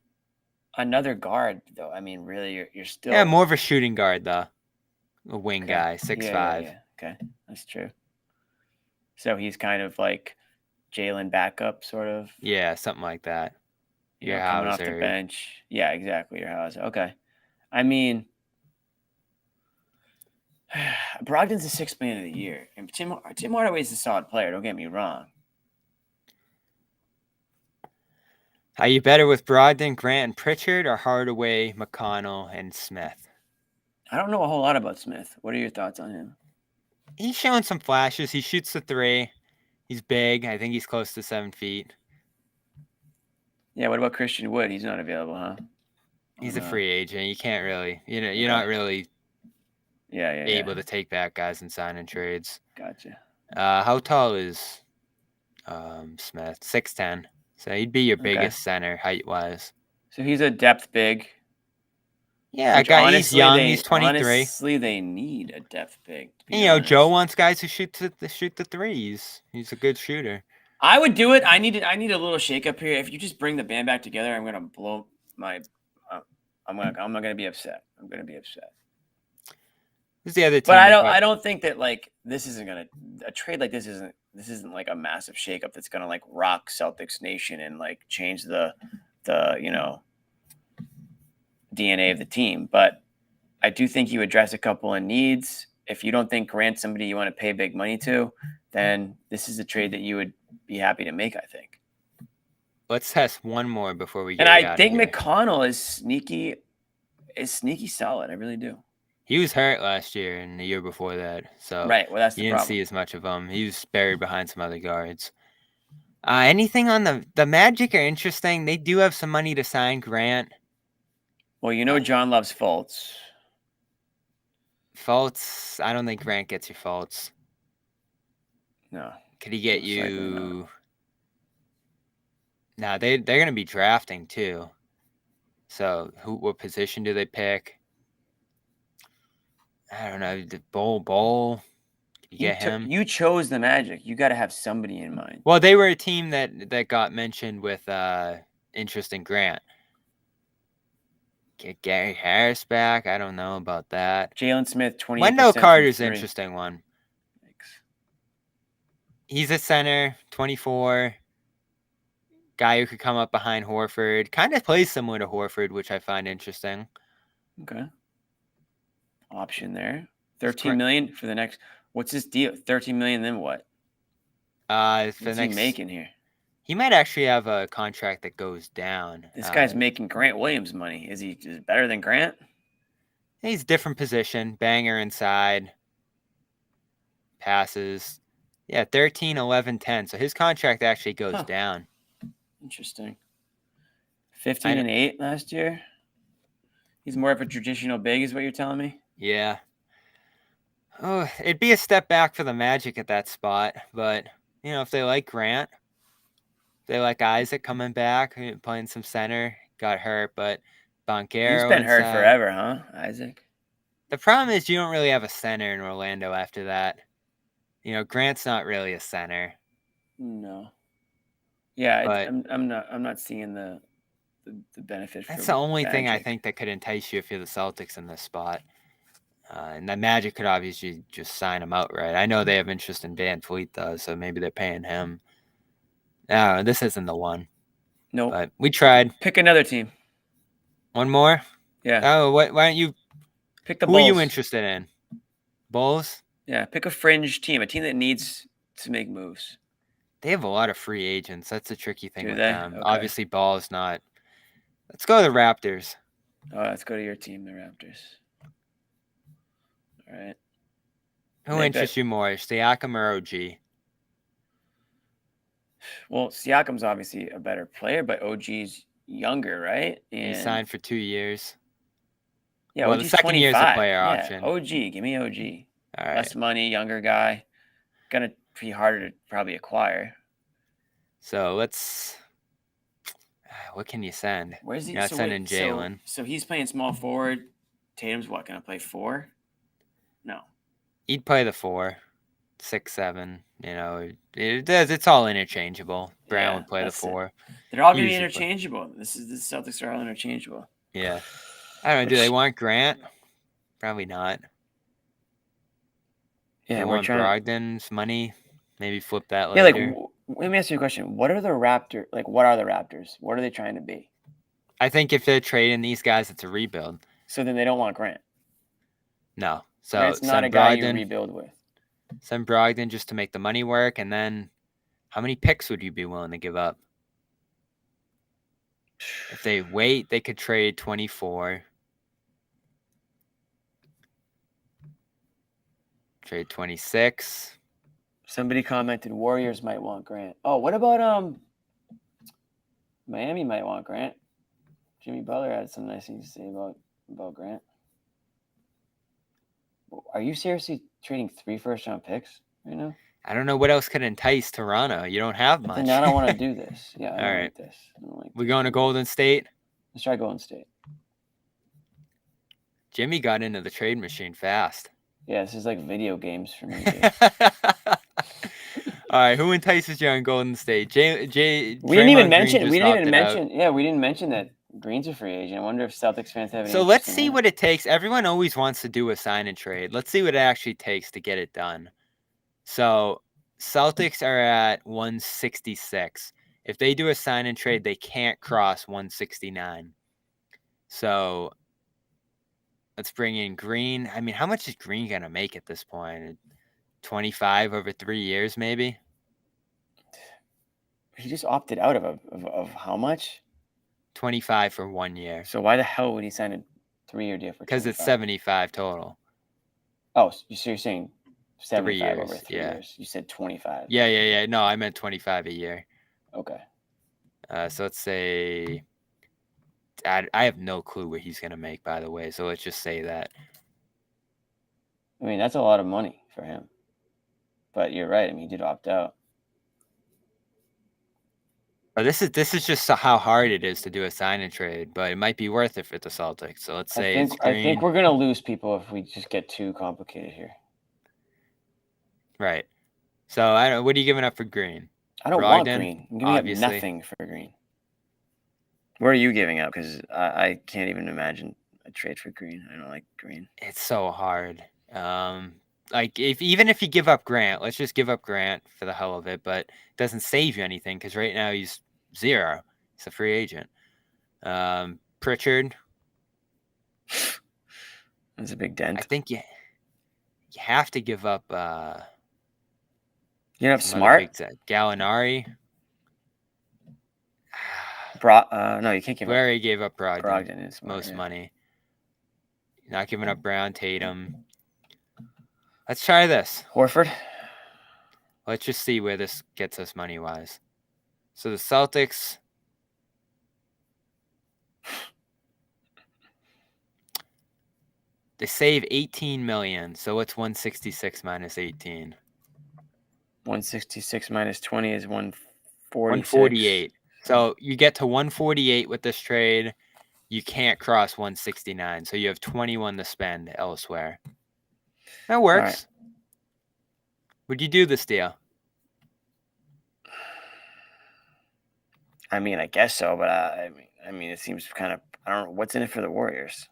Another guard, though. I mean, really, you're still Yeah, more of a shooting guard though, a wing okay. guy, 6'5". Yeah. Okay, that's true. So he's kind of like Jaylen backup, sort of. Yeah, something like that. Your Coming off the Hauser. bench. Yeah, exactly. Your Hauser. Okay. I mean, Brogdon's the sixth man of the year, and Tim Hardaway is a solid player. Don't get me wrong. Are you better with Brogdon, Grant, and Pritchard, or Hardaway, McConnell, and Smith? I don't know a whole lot about Smith. What are your thoughts on him? He's showing some flashes. He shoots the 3. He's big. I think he's close to 7 feet. Yeah. What about Christian Wood? He's not available, huh? He's a free agent. You can't really, you're Okay. not really Yeah. able to take back guys and sign in trades. Gotcha. How tall is Smith? 6'10". So he'd be your Okay. biggest center height-wise. So he's a depth big. Yeah, Which guy. He's honestly, young. He's 23. Honestly, they need a depth big. To be And, honest. Joe wants guys who shoot the threes. He's a good shooter. I would do it. I need a little shakeup here. If you just bring the band back together, I'm gonna blow my. I'm not gonna be upset. I'm gonna be upset. Who's the other team? But I don't think that like this isn't gonna a trade like this isn't like a massive shakeup that's gonna like rock Celtics Nation and like change the DNA of the team. But I do think you address a couple of needs. If you don't think Grant's somebody you want to pay big money to, then this is a trade that you would be happy to make, I think. Let's test one more before we get And out I of think here. McConnell is sneaky solid. I really do. He was hurt last year and the year before that, so Right. Well, that's the you didn't problem. see as much of him. He was buried behind some other guards. Anything on the Magic are interesting. They do have some money to sign Grant. Well, John loves Fultz. Fultz, I don't think Grant gets you Fultz. No. Could he get Most likely you? No, they're going to be drafting too. So what position do they pick? I don't know. The Bowl. You get him. You chose the Magic. You got to have somebody in mind. Well, they were a team that got mentioned with interest in Grant. Get Gary Harris back. I don't know about that. Jalen Smith, 28%. Wendell Carter's an interesting one. Thanks. He's a center, 24. Guy who could come up behind Horford. Kind of plays similar to Horford, which I find interesting. Okay. Option there. 13 million for the next. What's his deal? 13 million, then what? What's he making here? He might actually have a contract that goes down. This guy's making Grant Williams money. Is he better than Grant? He's different position. Banger inside. Passes. Yeah, 13, 11, 10. So his contract actually goes down. Interesting. 15 and 8 last year. He's more of a traditional big, is what you're telling me? Yeah. Oh, it'd be a step back for the Magic at that spot. But, if they like Grant, they like Isaac coming back, playing some center, got hurt, but Banchero. He's been hurt forever, huh, Isaac? The problem is you don't really have a center in Orlando after that. Grant's not really a center. No. Yeah, but I'm not seeing the benefit. That's the only thing I think that could entice you if you're the Celtics in this spot. And the Magic could obviously just sign him outright. I know they have interest in Van Fleet, though, so maybe they're paying him. No, this isn't the one. No. Nope. But we tried. Pick another team. One more? Yeah. Oh, why don't you pick the Who Bulls. are you interested in? Bulls? Yeah, pick a fringe team, a team that needs to make moves. They have a lot of free agents. That's the tricky thing with them. Okay. Obviously, Ball is not. Let's go to the Raptors. Oh, let's go to your team, the Raptors. All right. Who interests you more, Siakam or OG? Well, Siakam's obviously a better player, but OG's younger, right? And he signed for 2 years. Yeah, well, OG's the second 25. year is a player option. OG, give me OG. All right. Less money, younger guy. Gonna be harder to probably acquire. So let's. What can you send? Where's he? You're not sending Jaylen. So he's playing small forward, Tatum's what, going to play 4? No. He'd play the 4, 6, 7. You know, it's all interchangeable. Brown Yeah, would play the that's it. 4. They're all going to be Usually. interchangeable. The Celtics are all interchangeable. Yeah. I don't know. Do they want Grant? Probably not. Yeah, They we're want trying. Brogdon's money. Maybe flip that Yeah, later. let me ask you a question. What are the Raptors? Like, what are the Raptors? What are they trying to be? I think if they're trading these guys, it's a rebuild. So then they don't want Grant. No. So Grant's not a send guy you Brogdon. rebuild with. Send Brogdon just to make the money work, and then how many picks would you be willing to give up? If they wait, they could trade 24. Trade 26. Somebody commented Warriors might want Grant. Oh, what about Miami might want Grant. Jimmy Butler had some nice things to say about Grant. Are you seriously trading 3 first-round picks right now? I don't know what else could entice Toronto. You don't have much. Then I don't want to do this. Yeah, I All don't right. like this. I don't like We this. going to Golden State? Let's try Golden State. Jimmy got into the trade machine fast. Yeah, this is like video games for me. All right, who entices you on Golden State? We didn't even Draymond mention. Green We just didn't even opted out. mention. Yeah, we didn't mention that Green's a free agent. I wonder if Celtics fans have any. So let's interest in see that. what it takes. Everyone always wants to do a sign and trade. Let's see what it actually takes to get it done. So Celtics are at 166. If they do a sign and trade, they can't cross 169. So let's bring in Green. I mean, how much is Green going to make at this point? 25 over 3 years, maybe? He just opted out of how much? 25 for 1 year. So why the hell would he sign a 3-year deal for? Because it's 25? 75 total. Oh, so you're saying 75 years, over 3 yeah. years? You said 25. Yeah. No, I meant 25 a year. Okay. So let's say I have no clue what he's going to make, by the way. So let's just say that. I mean, that's a lot of money for him. But you're right. I mean, he did opt out. Oh, this is just how hard it is to do a sign and trade, but it might be worth it for the Celtics. So let's say it's Green. I think we're gonna lose people if we just get too complicated here. Right. So I don't. What are you giving up for Green? I don't want Green. I'm giving obviously. up nothing for Green. What are you giving up? Because I can't even imagine a trade for Green. I don't like Green. It's so hard. Like even if you give up Grant, let's just give up Grant for the hell of it, but it doesn't save you anything because right now he's 0. He's a free agent. Pritchard. That's a big dent. I think you have to give up. You have Smart. Gallinari. No, you can't give We up. already gave up Brogdon. Brogdon is smart, most yeah. money. Not giving up Brown, Tatum. Let's try this. Horford. Let's just see where this gets us money-wise. So the Celtics. They save $18 million. So what's 166 minus 18? 166 minus 20 is 146. 148. So you get to 148 with this trade. You can't cross 169. So you have 21 to spend elsewhere. That works. Right. Would you do this deal? I mean, I guess so, but I mean, it seems kind of. I don't know what's in it for the Warriors.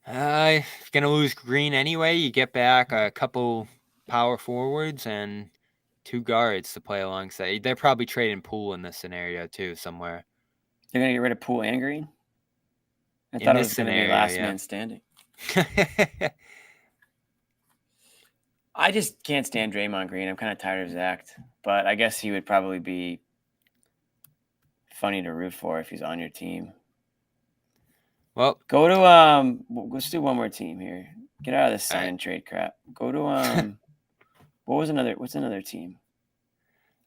You're gonna lose Green anyway. You get back a couple power forwards and 2 guards to play alongside. They're probably trading Poole in this scenario too somewhere. They're gonna get rid of Poole and Green. I In thought it this was gonna be scenario, last yeah. man standing. I just can't stand Draymond Green. I'm kind of tired of his act, but I guess he would probably be funny to root for if he's on your team. Well, go to let's do one more team here. Get out of this sign right. and trade crap. Go to what's another team?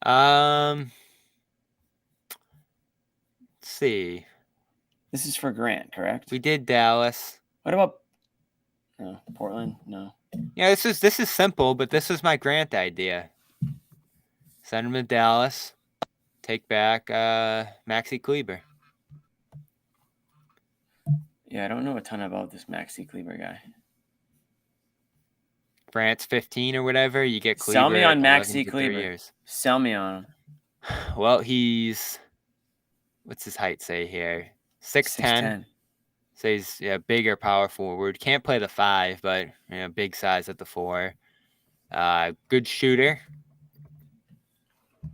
Let's see. This is for Grant, correct? We did Dallas. What about Portland? No. Yeah, this is simple, but this is my Grant idea. Send him to Dallas. Take back Maxi Kleber. Yeah, I don't know a ton about this Maxi Kleber guy. France 15 or whatever. You get Sell Kleber me on 11 Maxi for 3 Kleber. years. Sell me on him. Well, he's what's his height say here? 6'10". 6'10". So he's bigger power forward. Can't play the 5, but big size at the 4. Good shooter.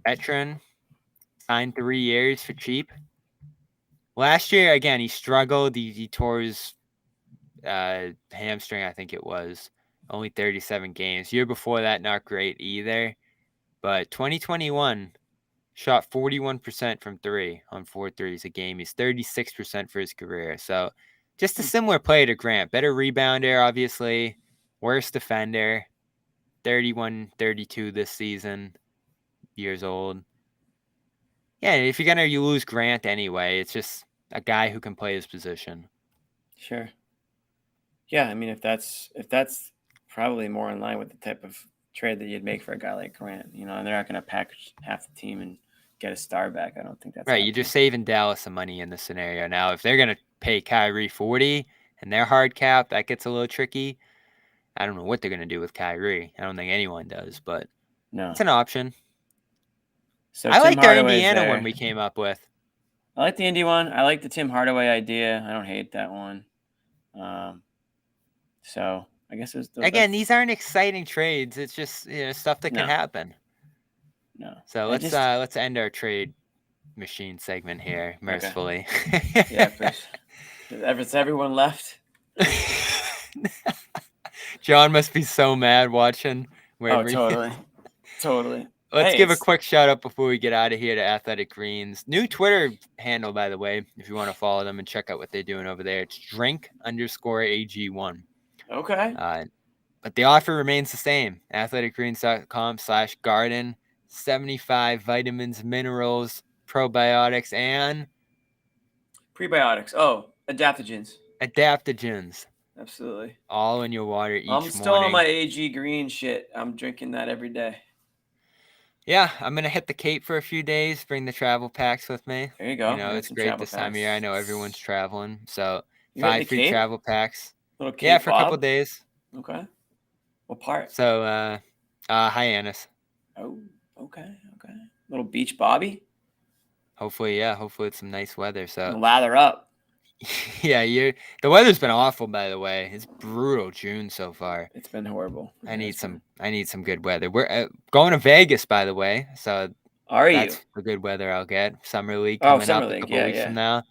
Veteran. Signed 3 years for cheap. Last year, again, he struggled. He tore his hamstring, I think it was. Only 37 games. Year before that, not great either. But 2021, shot 41% from 3 on 4 threes a game. He's 36% for his career. So just a similar player to Grant. Better rebounder, obviously. Worse defender. 31, 32 this season. Years old. Yeah, if you're going to lose Grant anyway, it's just a guy who can play his position. Sure. Yeah, I mean, if that's probably more in line with the type of trade that you'd make for a guy like Grant, and they're not going to package half the team and get a star back. I don't think that's right. You're just saving Dallas some money in this scenario. Now, if they're going to pay Kyrie 40 and they're hard cap, that gets a little tricky. I don't know what they're going to do with Kyrie. I don't think anyone does, but it's an option. So I liked our Hardaway's Indiana there. one we came up with. I like the Indy one. I like the Tim Hardaway idea. I don't hate that one. So I guess again, these aren't exciting trades. It's just stuff that can happen. No. So let's end our trade machine segment here, mercifully. Okay. Yeah, please. Has everyone left? John must be so mad watching. Totally. Let's give a quick shout out before we get out of here to Athletic Greens. New Twitter handle, by the way, if you want to follow them and check out what they're doing over there. It's drink_AG1. Okay. But the offer remains the same. athleticgreens.com/garden. 75 vitamins, minerals, probiotics, and prebiotics. Oh, adaptogens. Absolutely. All in your water each morning. I'm still on my AG green shit. I'm drinking that every day. Yeah, I'm going to hit the Cape for a few days, bring the travel packs with me. There you go. It's great this time of year. I know everyone's traveling. So, you 5 free Cape? travel packs. Little Cape for a couple days. Okay. What part? So, Hyannis. Oh, okay. Little beach Bobby? Hopefully it's some nice weather. So lather up. Yeah, the weather's been awful, by the way. It's brutal June so far. It's been horrible. I need some good weather. We're going to Vegas, by the way. So that's the good weather I'll get. Summer League coming up a couple weeks from now.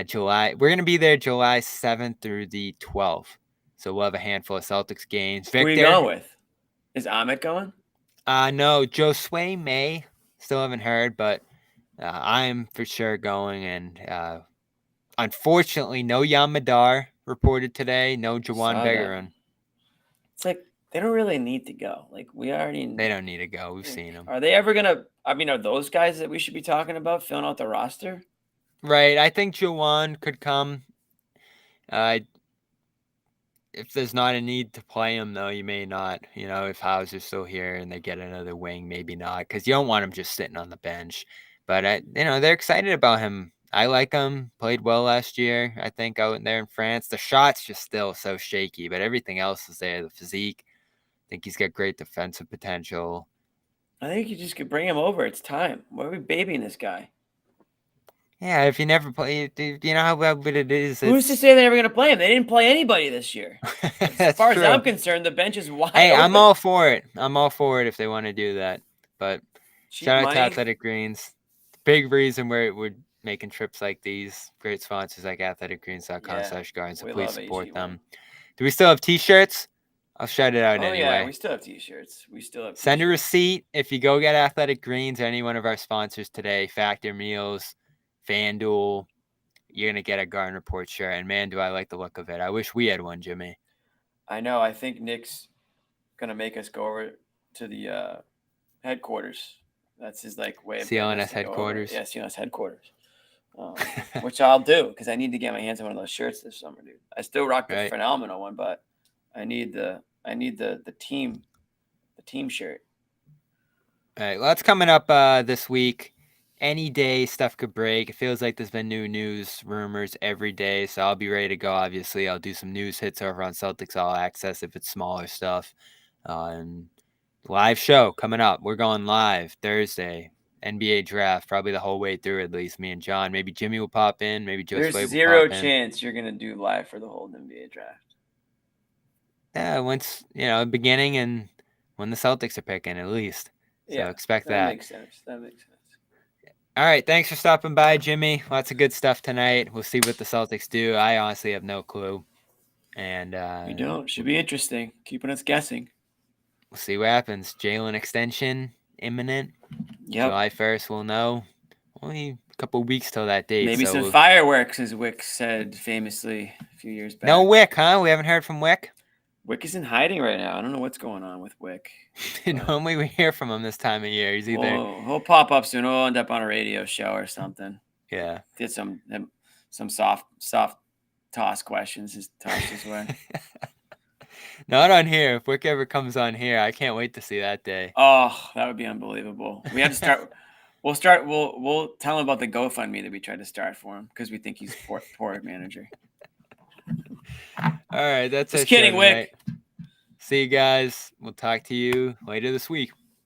July. We're going to be there July 7th through the 12th. So we'll have a handful of Celtics games. Victor, who are you going with? Is Ahmet going? No, Josue may. Still haven't heard, but I'm for sure going. And unfortunately, no Yamadar reported today. No Jawan Begarin. It's like they don't really need to go. Like They don't need to go. We've seen them. Are they ever gonna? I mean, are those guys that we should be talking about filling out the roster? Right. I think Jawan could come. If there's not a need to play him, though, you may not. If Hauser's still here and they get another wing, maybe not, because you don't want him just sitting on the bench. But they're excited about him. I like him. Played well last year, I think, out there in France. The shot's just still so shaky, but everything else is there. The physique. I think he's got great defensive potential. I think you just could bring him over. It's time. Why are we babying this guy? Yeah, if you never play, you know how good it is. Who's to say they're never going to play him? They didn't play anybody this year. As far as I'm concerned, the bench is wide open. I'm all for it. if they want to do that. But shout out to Athletic Greens. Big reason we're making trips like these. Great sponsors like athleticgreens.com/garden. So please support them. Do we still have T-shirts? I'll shout it out anyway. Yeah, we still have T-shirts. Send a receipt if you go get Athletic Greens or any one of our sponsors today. Factor Meals, FanDuel, you're going to get a Garden Report shirt. And man, do I like the look of it. I wish we had one, Jimmy. I know. I think Nick's going to make us go over to the headquarters. That's his way of CLNS headquarters. Yeah, CLNS headquarters. Which I'll do because I need to get my hands on one of those shirts this summer, dude. I still rock the phenomenal one, but I need the team shirt. All right, well, that's coming up this week. any day stuff could break. It feels like there's been new news rumors every day, so I'll be ready to go. Obviously, I'll do some news hits over on Celtics All Access if it's smaller stuff. And live show coming up. We're going live Thursday. NBA draft, probably the whole way through, at least me and John. Maybe Jimmy will pop in. Maybe Joe There's Slade will zero pop in. chance you're gonna do live for the whole NBA draft. Yeah, once beginning and when the Celtics are picking, at least. So expect that. Makes sense. That makes sense. All right, thanks for stopping by, Jimmy. Lots of good stuff tonight. We'll see what the Celtics do. I honestly have no clue, and We don't. Should be interesting. Keeping us guessing. we'll see what happens. Jaylen extension imminent. Yep. July 1st, we'll know. Only a couple weeks till that date. Maybe so some fireworks, as Wick said famously a few years back. No Wick, huh? We haven't heard from Wick. Wick is in hiding right now. I don't know what's going on with Wick. Normally we hear from him this time of year. He's either he'll pop up soon. He'll end up on a radio show or something. Yeah. Get some soft toss questions tossed his way. Not on here. If Wick ever comes on here, I can't wait to see that day. Oh, that would be unbelievable. We have to start. We'll tell him about the GoFundMe that we tried to start for him because we think he's poor manager. All right, that's Just kidding, Wick. See you guys. We'll talk to you later this week.